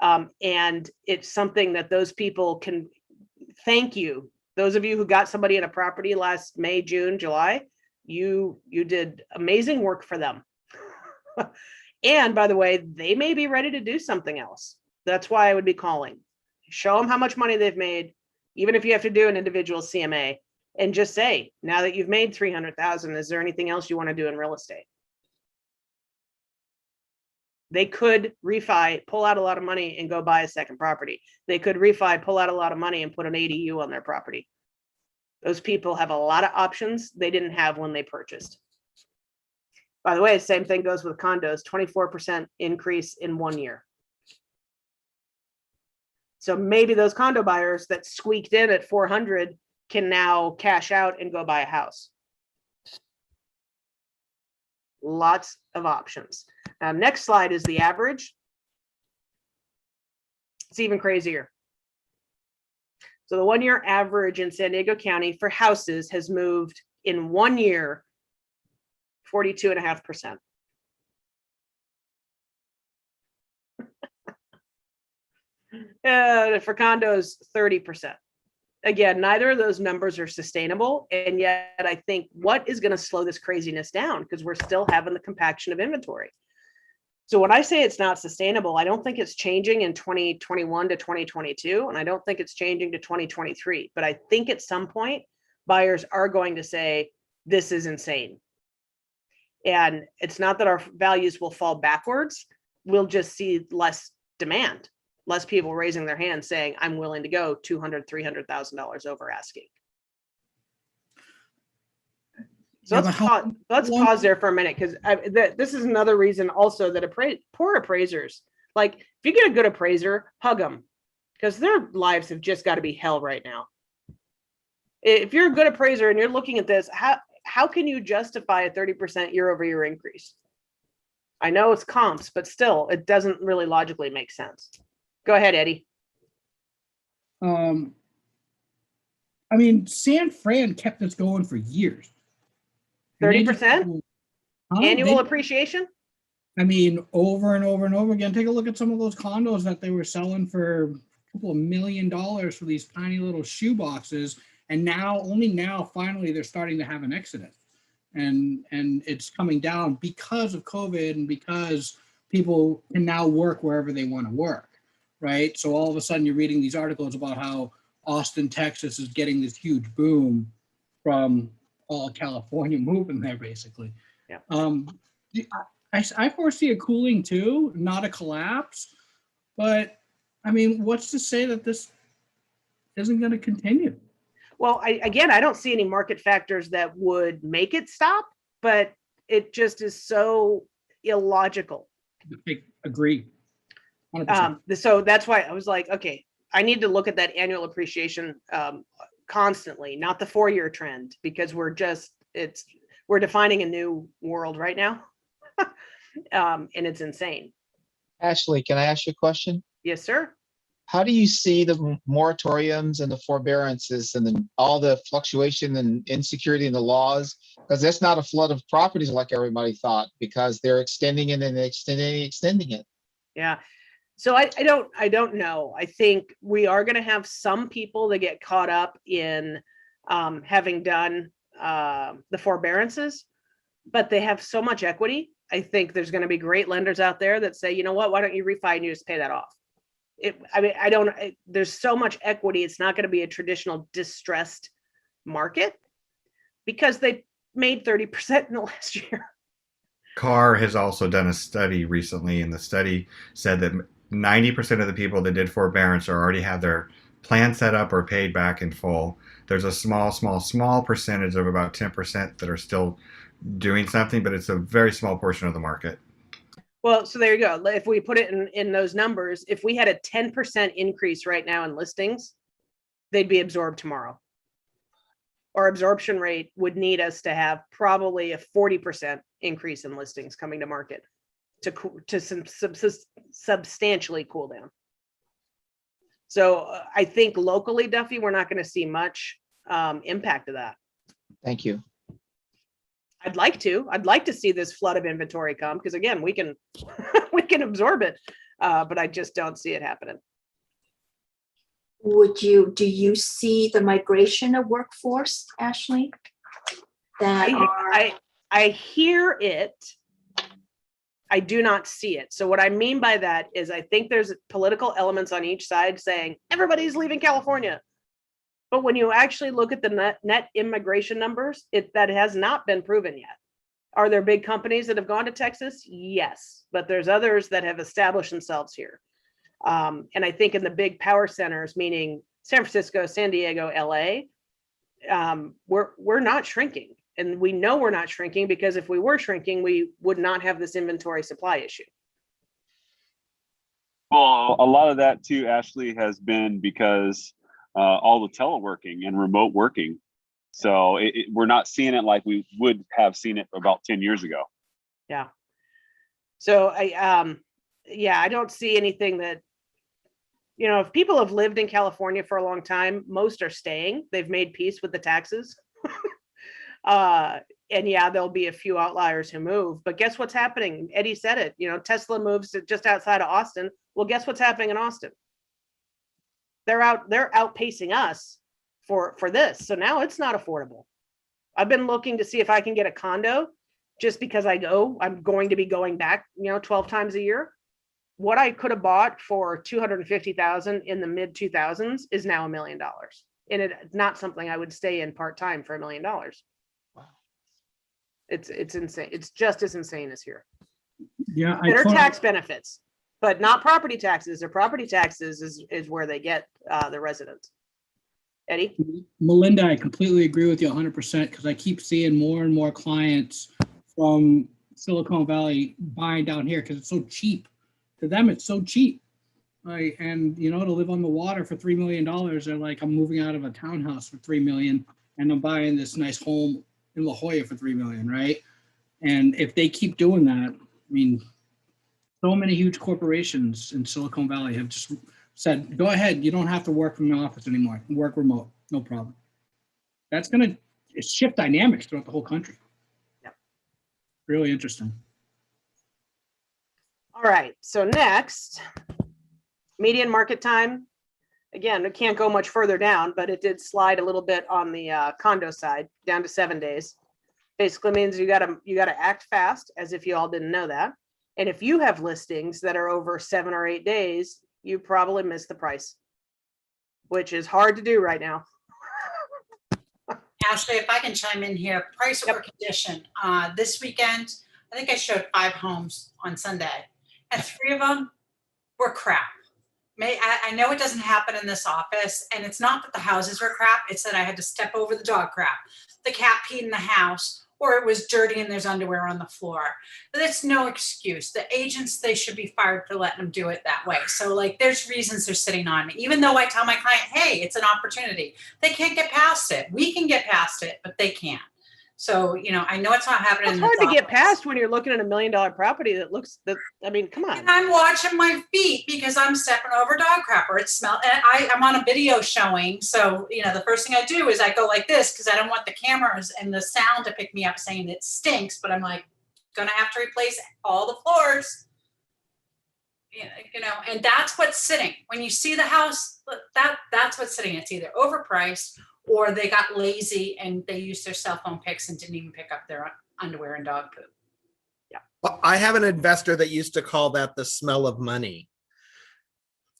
And it's something that those people can thank you. Those of you who got somebody in a property last May, June, July, you did amazing work for them. And by the way, they may be ready to do something else. That's why I would be calling. Show them how much money they've made, even if you have to do an individual CMA, and just say, now that you've made 300,000, is there anything else you want to do in real estate? They could refi, pull out a lot of money and go buy a second property. They could refi, pull out a lot of money and put an ADU on their property. Those people have a lot of options they didn't have when they purchased. By the way, same thing goes with condos, 24% increase in 1 year. So maybe those condo buyers that squeaked in at 400 can now cash out and go buy a house. Lots of options. Next slide is the average. It's even crazier. So the 1-year average in San Diego County for houses has moved in 1 year 42.5%. For condos, 30%. Again, neither of those numbers are sustainable. And yet I think what is going to slow this craziness down? Because we're still having the compaction of inventory. So when I say it's not sustainable, I don't think it's changing in 2021 to 2022. And I don't think it's changing to 2023. But I think at some point, buyers are going to say, this is insane. And it's not that our values will fall backwards. We'll just see less demand. Less people raising their hands saying, I'm willing to go $200,000, $300,000 over asking. So let's pause there for a minute, because this is another reason also that poor appraisers, like if you get a good appraiser, hug them, because their lives have just got to be hell right now. If you're a good appraiser and you're looking at this, how can you justify a 30% year-over-year increase? I know it's comps, but still, it doesn't really logically make sense. Go ahead, Eddie. I mean, San Fran kept this going for years. 30% annual appreciation? I mean, over and over and over again. Take a look at some of those condos that they were selling for a couple of $1 million for these tiny little shoe boxes. And now, only now, finally, they're starting to have an exodus. And it's coming down because of COVID and because people can now work wherever they want to work. Right. So all of a sudden you're reading these articles about how Austin, Texas is getting this huge boom from all California moving there, basically. Yeah. I foresee a cooling too, not a collapse. But I mean, what's to say that this isn't going to continue? Well, I don't see any market factors that would make it stop, but it just is so illogical. I agree. 100%. So that's why I was like, okay, I need to look at that annual appreciation constantly, not the 4-year trend, because we're defining a new world right now. And it's insane. Ashley, can I ask you a question? Yes, sir. How do you see the moratoriums and the forbearances and then all the fluctuation and insecurity in the laws? Because that's not a flood of properties like everybody thought, because they're extending it and extending it. Yeah. So I don't know. I think we are going to have some people that get caught up in having done the forbearances, but they have so much equity. I think there's going to be great lenders out there that say, you know what, why don't you refi and you just pay that off? There's so much equity. It's not going to be a traditional distressed market because they made 30% in the last year. Carr has also done a study recently, and the study said that 90% of the people that did forbearance already have their plan set up or paid back in full. There's a small percentage of about 10% that are still doing something, but it's a very small portion of the market. Well, so there you go. If we put it in those numbers, if we had a 10% increase right now in listings, they'd be absorbed tomorrow. Our absorption rate would need us to have probably a 40% increase in listings coming to market to substantially cool down. So I think locally, Duffy, we're not going to see much impact of that. Thank you. I'd like to see this flood of inventory come, because again, we can absorb it, but I just don't see it happening. Do you see the migration of workforce, Ashley? I hear it. I do not see it. So what I mean by that is I think there's political elements on each side saying everybody's leaving California. But when you actually look at the net immigration numbers, that has not been proven yet. Are there big companies that have gone to Texas? Yes, but there's others that have established themselves here. And I think in the big power centers, meaning San Francisco, San Diego, LA, we're not shrinking. And we know we're not shrinking because if we were shrinking, we would not have this inventory supply issue. Well, a lot of that too, Ashley, has been because all the teleworking and remote working. So we're not seeing it like we would have seen it about 10 years ago. Yeah. So I don't see anything that, if people have lived in California for a long time, most are staying. They've made peace with the taxes. And yeah, there'll be a few outliers who move, but guess what's happening? Eddie said it, Tesla moves to just outside of Austin. Well, guess what's happening in Austin? They're outpacing us for this. So now it's not affordable. I've been looking to see if I can get a condo just because I'm going to be going back, 12 times a year. What I could have bought for $250,000 in the mid 2000s is now $1 million. And it's not something I would stay in part-time for $1 million. Wow. It's insane. It's just as insane as here. Yeah. Better tax benefits, but not property taxes. Or property taxes is where they get the residents. Eddie? Melinda, I completely agree with you 100% because I keep seeing more and more clients from Silicon Valley buying down here because it's so cheap. To them, it's so cheap. Right. And, to live on the water for $3 million, they're like, I'm moving out of a townhouse for $3 million and I'm buying this nice home in La Jolla for $3 million. Right. And if they keep doing that, so many huge corporations in Silicon Valley have just said, go ahead. You don't have to work from the office anymore. Work remote. No problem. That's going to shift dynamics throughout the whole country. Yeah. Really interesting. All right. So next, median market time. Again, it can't go much further down, but it did slide a little bit on the condo side down to 7 days. Basically means you gotta act fast, as if you all didn't know that. And if you have listings that are over 7 or 8 days, you probably missed the price, which is hard to do right now. Ashley, if I can chime in here, price or condition. This weekend, I think I showed 5 homes on Sunday, and 3 of them were crap. I know it doesn't happen in this office, and it's not that the houses were crap. It's that I had to step over the dog crap. The cat peed in the house, or it was dirty and there's underwear on the floor. But that's no excuse. The agents, they should be fired for letting them do it that way. So like, there's reasons they're sitting on me. Even though I tell my client, hey, it's an opportunity. They can't get past it. We can get past it, but they can't. So, you know, I know it's not happening. It's in hard this to get office. past when you're looking at $1 million property that looks that. I mean, come on. And I'm watching my feet because I'm stepping over dog crap or it smells. And I'm on a video showing. So, you know, the first thing I do is I go like this because I don't want the cameras and the sound to pick me up saying it stinks. But I'm like, gonna have to replace all the floors. You know, and that's what's sitting. When you see the house, that's what's sitting. It's either overpriced or they got lazy and they used their cell phone pics and didn't even pick up their underwear and dog poop. Well, I have an investor that used to call that the smell of money,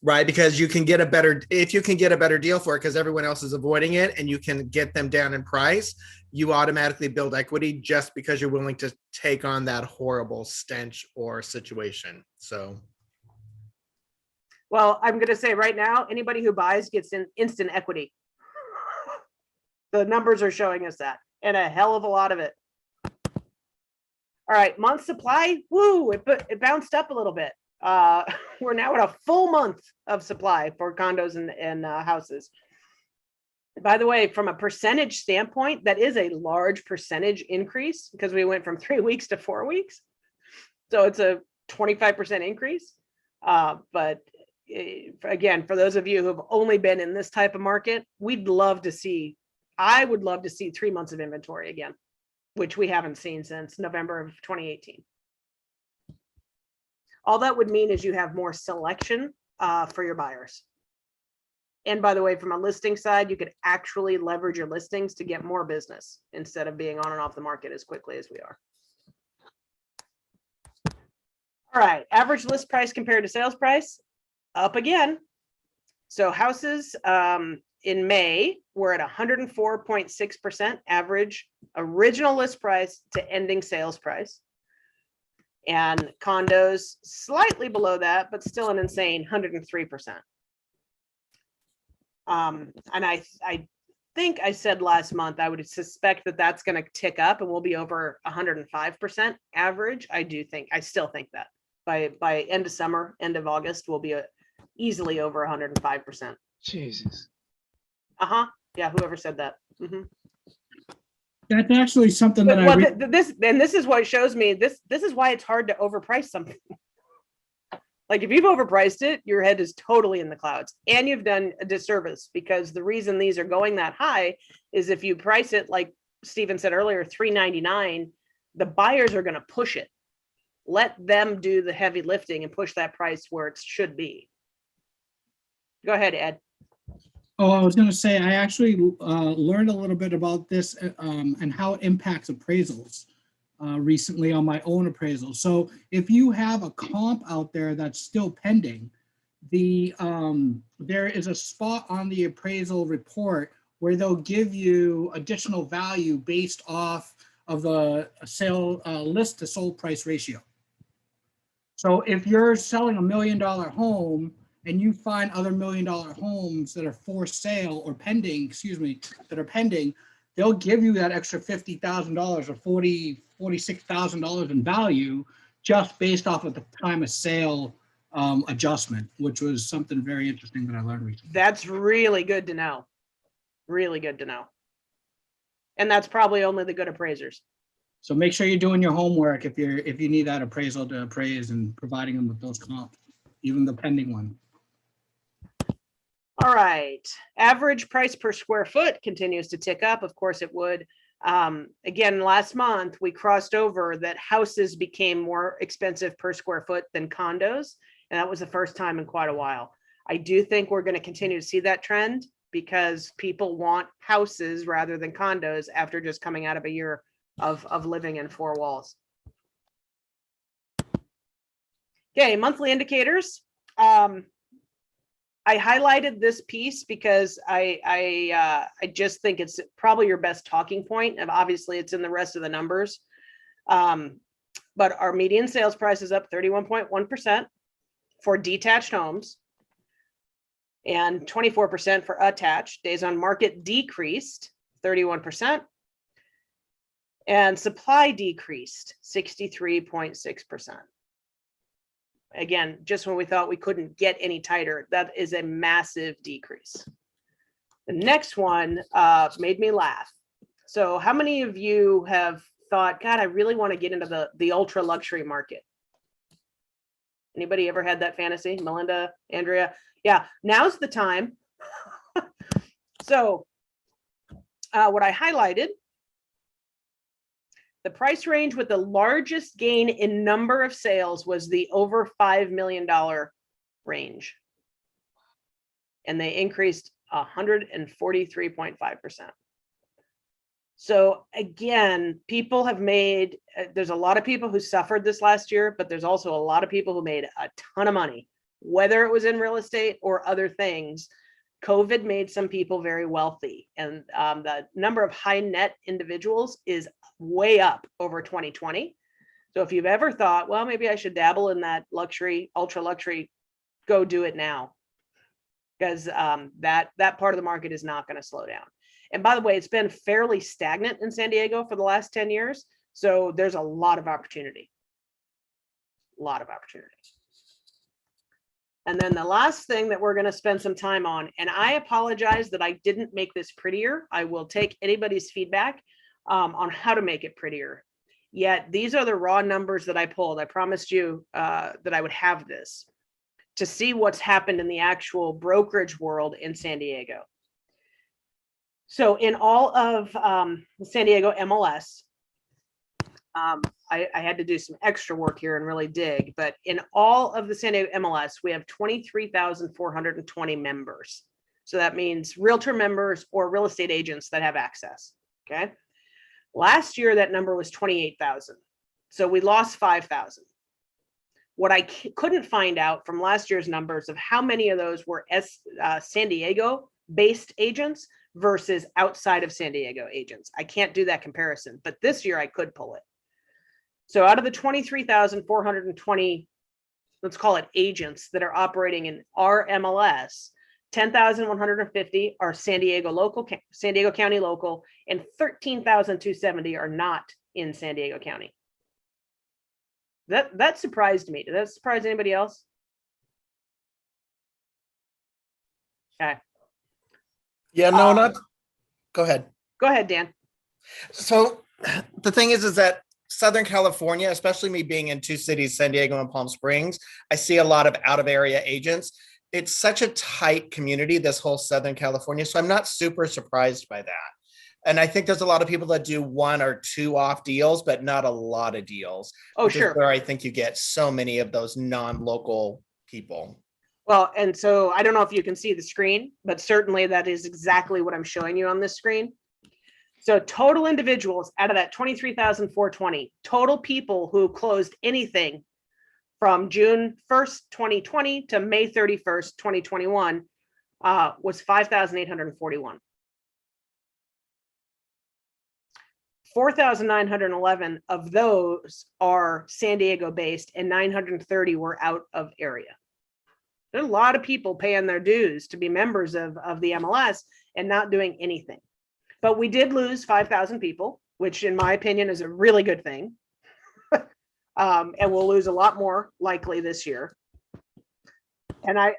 right? Because you can get a better, if you can get a better deal for it because everyone else is avoiding it and you can get them down in price, you automatically build equity just because you're willing to take on that horrible stench or situation. So. Well, I'm going to say right now, anybody who buys gets instant equity. The numbers are showing us that, and a hell of a lot of it. All right, month supply, woo, it bounced up a little bit. We're now at a full month of supply for condos and houses. By the way, from a percentage standpoint, that is a large percentage increase because we went from 3 weeks to 4 weeks. So it's a 25% increase. But again, for those of you who have only been in this type of market, I would love to see 3 months of inventory again, which we haven't seen since November of 2018. All that would mean is you have more selection for your buyers. And by the way, from a listing side, you could actually leverage your listings to get more business instead of being on and off the market as quickly as we are. All right, average list price compared to sales price, up again. So houses in May, we're at 104.6% average original list price to ending sales price. And condos slightly below that, but still an insane 103%. And I think I said last month, I would suspect that that's going to tick up and we'll be over 105% average. I still think that by end of summer, end of August, we'll be easily over 105%. Jesus. Yeah, whoever said that. That's actually something that Well, this is what shows me this is why it's hard to overprice something. Like if you've overpriced it, your head is totally in the clouds and you've done a disservice because the reason these are going that high is if you price it, like Stephen said earlier, $399, the buyers are going to push it. Let them do the heavy lifting and push that price where it should be. Go ahead, Ed. Oh, I was going to say, I actually learned a little bit about this and how it impacts appraisals recently on my own appraisal. So if you have a comp out there that's still pending, there is a spot on the appraisal report where they'll give you additional value based off of the sale list to sold price ratio. So if you're selling $1 million home and you find other $1 million homes that are for sale or pending, that are pending, they'll give you that extra $50,000 or $46,000 in value just based off of the time of sale adjustment, which was something very interesting that I learned recently. That's really good to know. Really good to know. And that's probably only the good appraisers. So make sure you're doing your homework if you need that appraisal to appraise and providing them with those comps, even the pending one. All right. Average price per square foot continues to tick up. Of course it would. Again, last month we crossed over that houses became more expensive per square foot than condos. And that was the first time in quite a while. I do think we're going to continue to see that trend because people want houses rather than condos after just coming out of a year of living in four walls. Okay, monthly indicators. I highlighted this piece because I just think it's probably your best talking point, and obviously it's in the rest of the numbers. But our median sales price is up 31.1% for detached homes and 24% for attached. Days on market decreased 31%, and supply decreased 63.6%. Again, just when we thought we couldn't get any tighter, that is a massive decrease. The next one made me laugh. So how many of you have thought, God, I really want to get into the ultra luxury market? Anybody ever had that fantasy? Melinda, Andrea? Yeah, now's the time. So what I highlighted, the price range with the largest gain in number of sales was the over $5 million range. And they increased 143.5%. So again, people have made, there's a lot of people who suffered this last year, but there's also a lot of people who made a ton of money, whether it was in real estate or other things. COVID made some people very wealthy, and the number of high net individuals is way up over 2020. So if you've ever thought, well, maybe I should dabble in that luxury, ultra luxury, go do it now, because that part of the market is not going to slow down. And by the way, it's been fairly stagnant in San Diego for the last 10 years. So there's a lot of opportunity. A lot of opportunity. And then the last thing that we're going to spend some time on, and I apologize that I didn't make this prettier. I will take anybody's feedback on how to make it prettier. Yet these are the raw numbers that I pulled. I promised you that I would have this to see what's happened in the actual brokerage world in San Diego. So in all of San Diego MLS, I had to do some extra work here and really dig, but in all of the San Diego MLS, we have 23,420 members. So that means realtor members or real estate agents that have access, okay? Last year, that number was 28,000. So we lost 5,000. What I couldn't find out from last year's numbers of how many of those were San Diego-based agents versus outside of San Diego agents. I can't do that comparison, but this year I could pull it. So out of the 23,420, let's call it agents that are operating in our MLS, 10,150 are San Diego County local, and 13,270 are not in San Diego County. That surprised me. Did that surprise anybody else? Okay. Yeah, no, not. Go ahead. Go ahead, Dan. So the thing is that Southern California, especially me being in two cities, San Diego and Palm Springs, I see a lot of out of area agents. It's such a tight community, this whole Southern California. So I'm not super surprised by that. And I think there's a lot of people that do one or two off deals, but not a lot of deals. Oh, sure. Where I think you get so many of those non-local people. Well, and so I don't know if you can see the screen, but certainly that is exactly what I'm showing you on this screen. So total individuals out of that 23,420, total people who closed anything from June 1st, 2020 to May 31st, 2021 was 5,841. 4,911 of those are San Diego based and 930 were out of area. There's a lot of people paying their dues to be members of the MLS and not doing anything. But we did lose 5,000 people, which in my opinion is a really good thing. And we'll lose a lot more likely this year. And I'm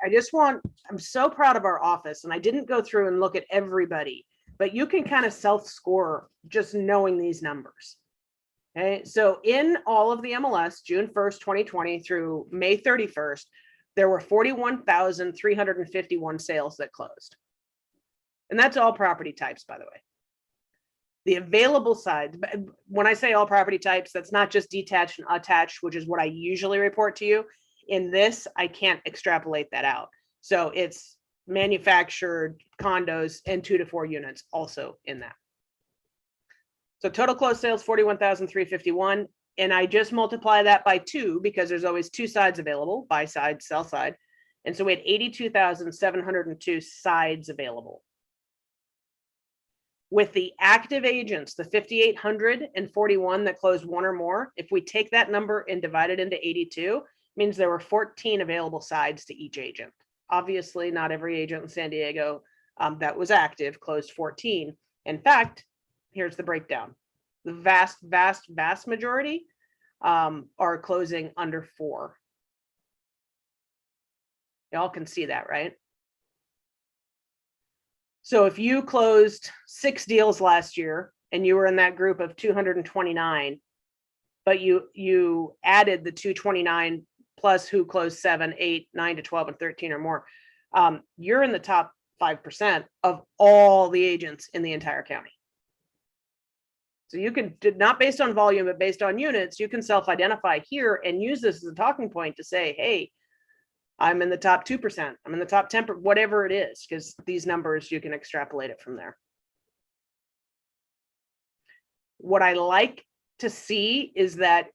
so proud of our office, and I didn't go through and look at everybody, but you can kind of self-score just knowing these numbers. Okay, so in all of the MLS, June 1st, 2020 through May 31st, there were 41,351 sales that closed. And that's all property types, by the way. The available side, when I say all property types, that's not just detached and attached, which is what I usually report to you. In this, I can't extrapolate that out. So it's manufactured condos and 2 to 4 units also in that. So total closed sales, 41,351. And I just multiply that by 2 because there's always 2 sides available, buy side, sell side. And so we had 82,702 sides available. With the active agents, the 5,841 that closed one or more, if we take that number and divide it into 82, means there were 14 available sides to each agent. Obviously, not every agent in San Diego that was active closed 14. In fact, here's the breakdown. The vast majority are closing under 4. Y'all can see that, right? So if you closed 6 deals last year and you were in that group of 229, but you added the 229 plus who closed 7, 8, 9 to 12 and 13 or more, you're in the top 5% of all the agents in the entire county. So you can, not based on volume, but based on units, you can self-identify here and use this as a talking point to say, hey, I'm in the top 2%, I'm in the top 10%, whatever it is, because these numbers, you can extrapolate it from there. What I like to see is that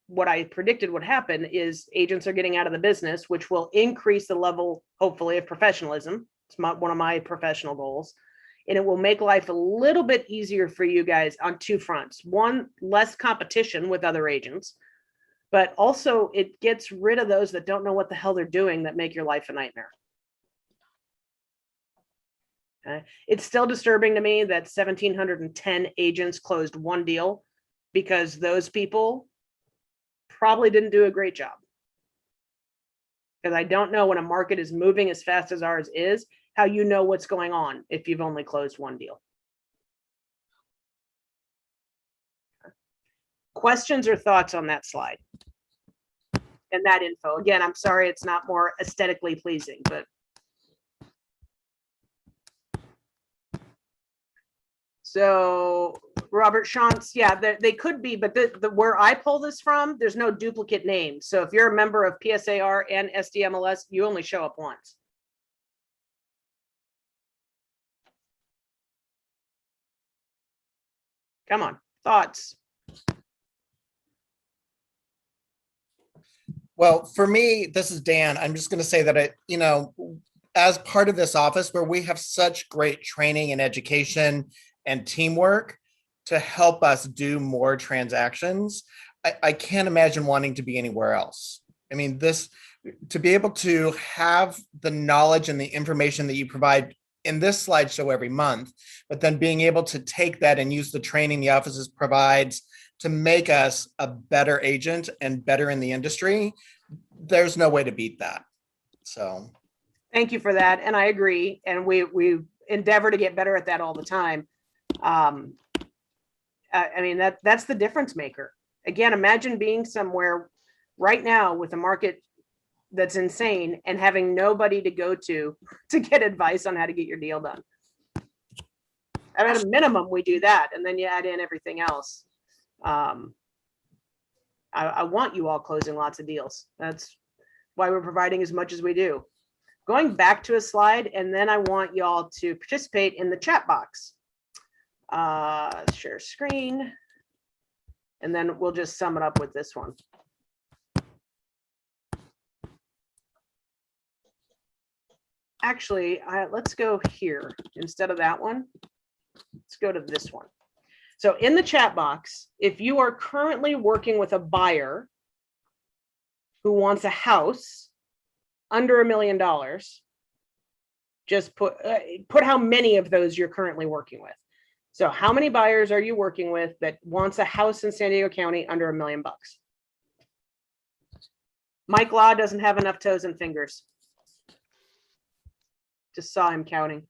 what I predicted would happen is agents are getting out of the business, which will increase the level, hopefully, of professionalism. It's one of my professional goals. And it will make life a little bit easier for you guys on 2 fronts. One, less competition with other agents, but also it gets rid of those that don't know what the hell they're doing that make your life a nightmare. Okay. It's still disturbing to me that 1,710 agents closed 1 deal because those people probably didn't do a great job. Because I don't know when a market is moving as fast as ours is, how you know what's going on if you've only closed 1 deal. Questions or thoughts on that slide and that info? Again, I'm sorry it's not more aesthetically pleasing, but so Robert Shantz, yeah, they could be, but where I pull this from, there's no duplicate names. So if you're a member of PSAR and SDMLS, you only show up once. Come on, thoughts? Well, for me, this is Dan. I'm just going to say that as part of this office where we have such great training and education and teamwork to help us do more transactions, I can't imagine wanting to be anywhere else. I mean, to be able to have the knowledge and the information that you provide in this slideshow every month, but then being able to take that and use the training the offices provides to make us a better agent and better in the industry, there's no way to beat that. So thank you for that. And I agree. And we endeavor to get better at that all the time. I mean, that's the difference maker. Again, imagine being somewhere right now with a market that's insane and having nobody to go to get advice on how to get your deal done. At a minimum, we do that, and then you add in everything else. I want you all closing lots of deals. That's why we're providing as much as we do. Going back to a slide, and then I want y'all to participate in the chat box. Share screen, and then we'll just sum it up with this one. Actually, let's go here instead of that one. Let's go to this one. So in the chat box, if you are currently working with a buyer who wants a house under $1 million, just put how many of those you're currently working with. So how many buyers are you working with that wants a house in San Diego County under $1 million? Mike Law doesn't have enough toes and fingers. Just saw him counting.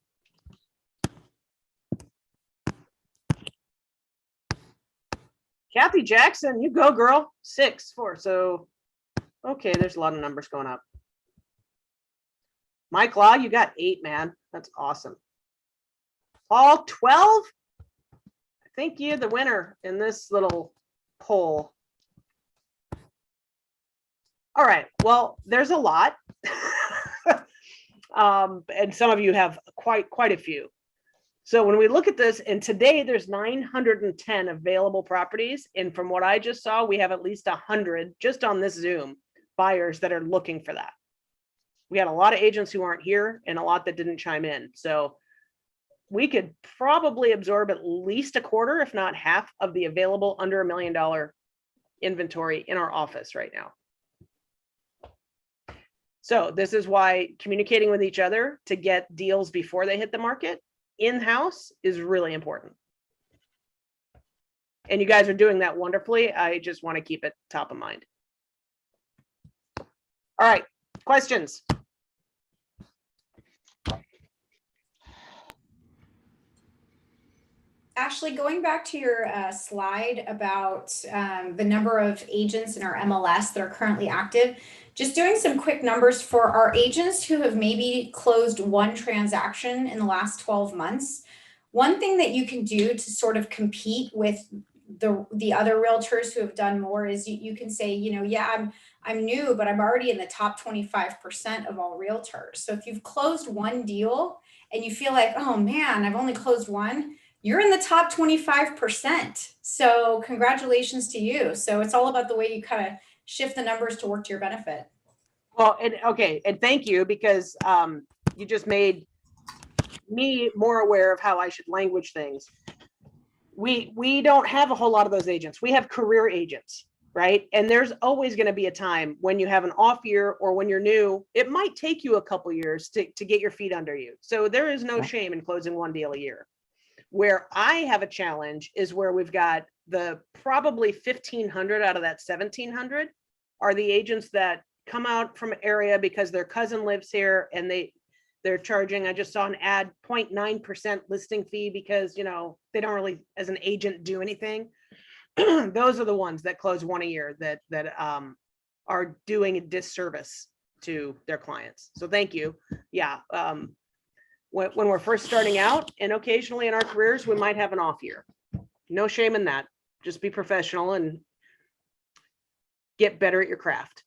Kathy Jackson, you go, girl. 6, 4. So, okay, there's a lot of numbers going up. Mike Law, you got 8, man. That's awesome. Paul, 12. I think you're the winner in this little poll. All right. Well, there's a lot. And some of you have quite a few. So when we look at this, and today there's 910 available properties. And from what I just saw, we have at least 100 just on this Zoom buyers that are looking for that. We had a lot of agents who aren't here and a lot that didn't chime in. So we could probably absorb at least a quarter, if not half, of the available under $1 million inventory in our office right now. So this is why communicating with each other to get deals before they hit the market in-house is really important. And you guys are doing that wonderfully. I just want to keep it top of mind. All right, questions? Ashley, going back to your slide about the number of agents in our MLS that are currently active, just doing some quick numbers for our agents who have maybe closed one transaction in the last 12 months. One thing that you can do to sort of compete with the other realtors who have done more is you can say, you know, yeah, I'm new, but I'm already in the top 25% of all realtors. So if you've closed one deal and you feel like, oh man, I've only closed one, you're in the top 25%. So congratulations to you. So it's all about the way you kind of shift the numbers to work to your benefit. Well, and okay, and thank you, because you just made me more aware of how I should language things. We don't have a whole lot of those agents. We have career agents, right? And there's always going to be a time when you have an off year or when you're new. It might take you a couple years to get your feet under you. So there is no shame in closing one deal a year. Where I have a challenge is where we've got the probably 1,500 out of that 1,700 are the agents that come out from an area because their cousin lives here and they're charging, I just saw an ad, 0.9% listing fee because, you know, they don't really, as an agent, do anything. Those are the ones that close one a year that are doing a disservice to their clients. So thank you. Yeah. When we're first starting out and occasionally in our careers, we might have an off year. No shame in that. Just be professional and get better at your craft.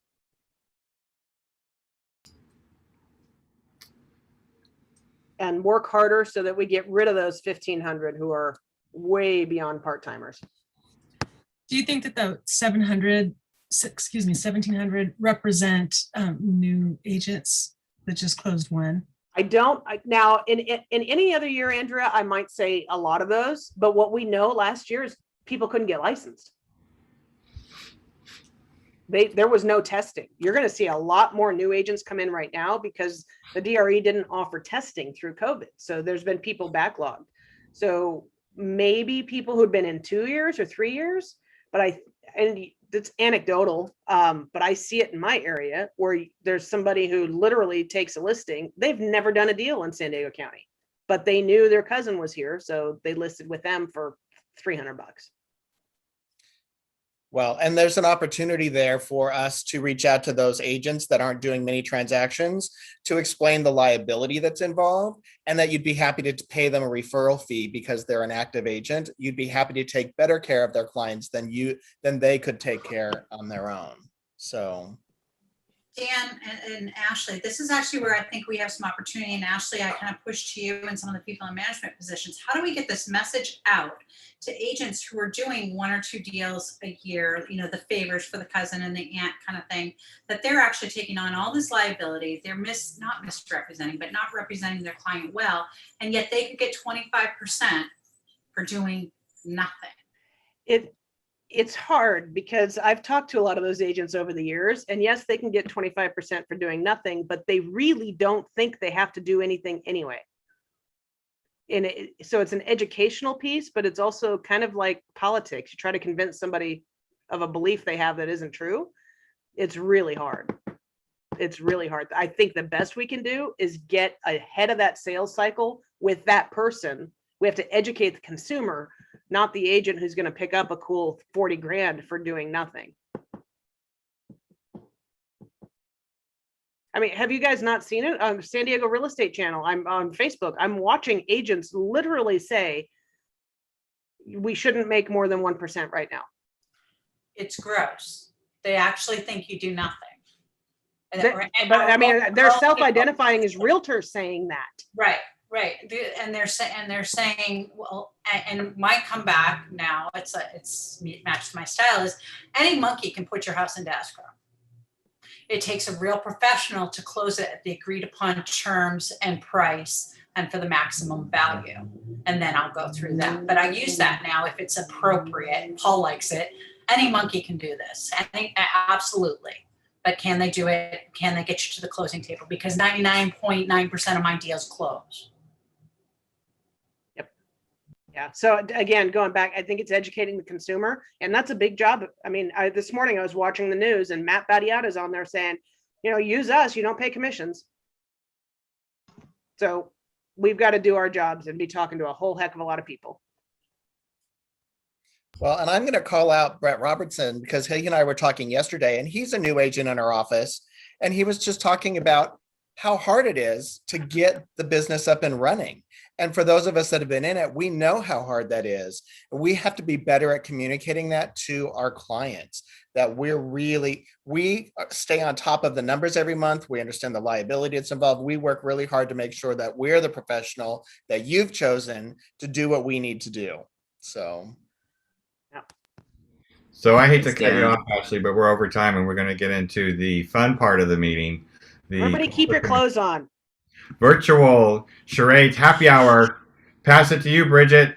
And work harder so that we get rid of those 1,500 who are way beyond part-timers. Do you think that the 1,700 represent new agents that just closed one? I don't. Now, in any other year, Andrea, I might say a lot of those. But what we know last year is people couldn't get licensed. There was no testing. You're going to see a lot more new agents come in right now because the DRE didn't offer testing through COVID. So there's been people backlogged. So maybe people who'd been in 2 years or 3 years, but it's anecdotal, but I see it in my area where there's somebody who literally takes a listing. They've never done a deal in San Diego County, but they knew their cousin was here. So they listed with them for $300. Well, and there's an opportunity there for us to reach out to those agents that aren't doing many transactions to explain the liability that's involved and that you'd be happy to pay them a referral fee because they're an active agent. You'd be happy to take better care of their clients than they could take care on their own. So Dan and Ashley, this is actually where I think we have some opportunity. And Ashley, I kind of push to you and some of the people in management positions. How do we get this message out to agents who are doing 1 or 2 deals a year, you know, the favors for the cousin and the aunt kind of thing, that they're actually taking on all this liability. They're not misrepresenting, but not representing their client well. And yet they could get 25% for doing nothing. It's hard because I've talked to a lot of those agents over the years, and yes, they can get 25% for doing nothing, but they really don't think they have to do anything anyway. And so it's an educational piece, but it's also kind of like politics. You try to convince somebody of a belief they have that isn't true. It's really hard. It's really hard. I think the best we can do is get ahead of that sales cycle with that person. We have to educate the consumer, not the agent who's going to pick up a cool 40 grand for doing nothing. I mean, have you guys not seen it on San Diego Real Estate Channel? I'm on Facebook. I'm watching agents literally say we shouldn't make more than 1% right now. It's gross. They actually think you do nothing. But I mean, they're self-identifying as realtors saying that. Right. Right. And they're saying, well, and my comeback now, it's matched my style, is any monkey can put your house into escrow. It takes a real professional to close it at the agreed upon terms and price and for the maximum value. And then I'll go through that. But I use that now if it's appropriate. Paul likes it. Any monkey can do this. Absolutely. But can they do it? Can they get you to the closing table? Because 99.9% of my deals close. Yeah. So again, going back, I think it's educating the consumer, and that's a big job. I mean, this morning I was watching the news, and Matt Battiata's on there saying, you know, use us, you don't pay commissions. So we've got to do our jobs and be talking to a whole heck of a lot of people. Well, and I'm going to call out Brett Robertson because he and I were talking yesterday, and he's a new agent in our office, and he was just talking about how hard it is to get the business up and running. And for those of us that have been in it, we know how hard that is. We have to be better at communicating that to our clients, that we stay on top of the numbers every month. We understand the liability that's involved. We work really hard to make sure that we're the professional that you've chosen to do what we need to do. So. So I hate to cut you off, Ashley, but we're over time and we're going to get into the fun part of the meeting. Everybody keep your clothes on. Virtual charades happy hour. Pass it to you, Bridget.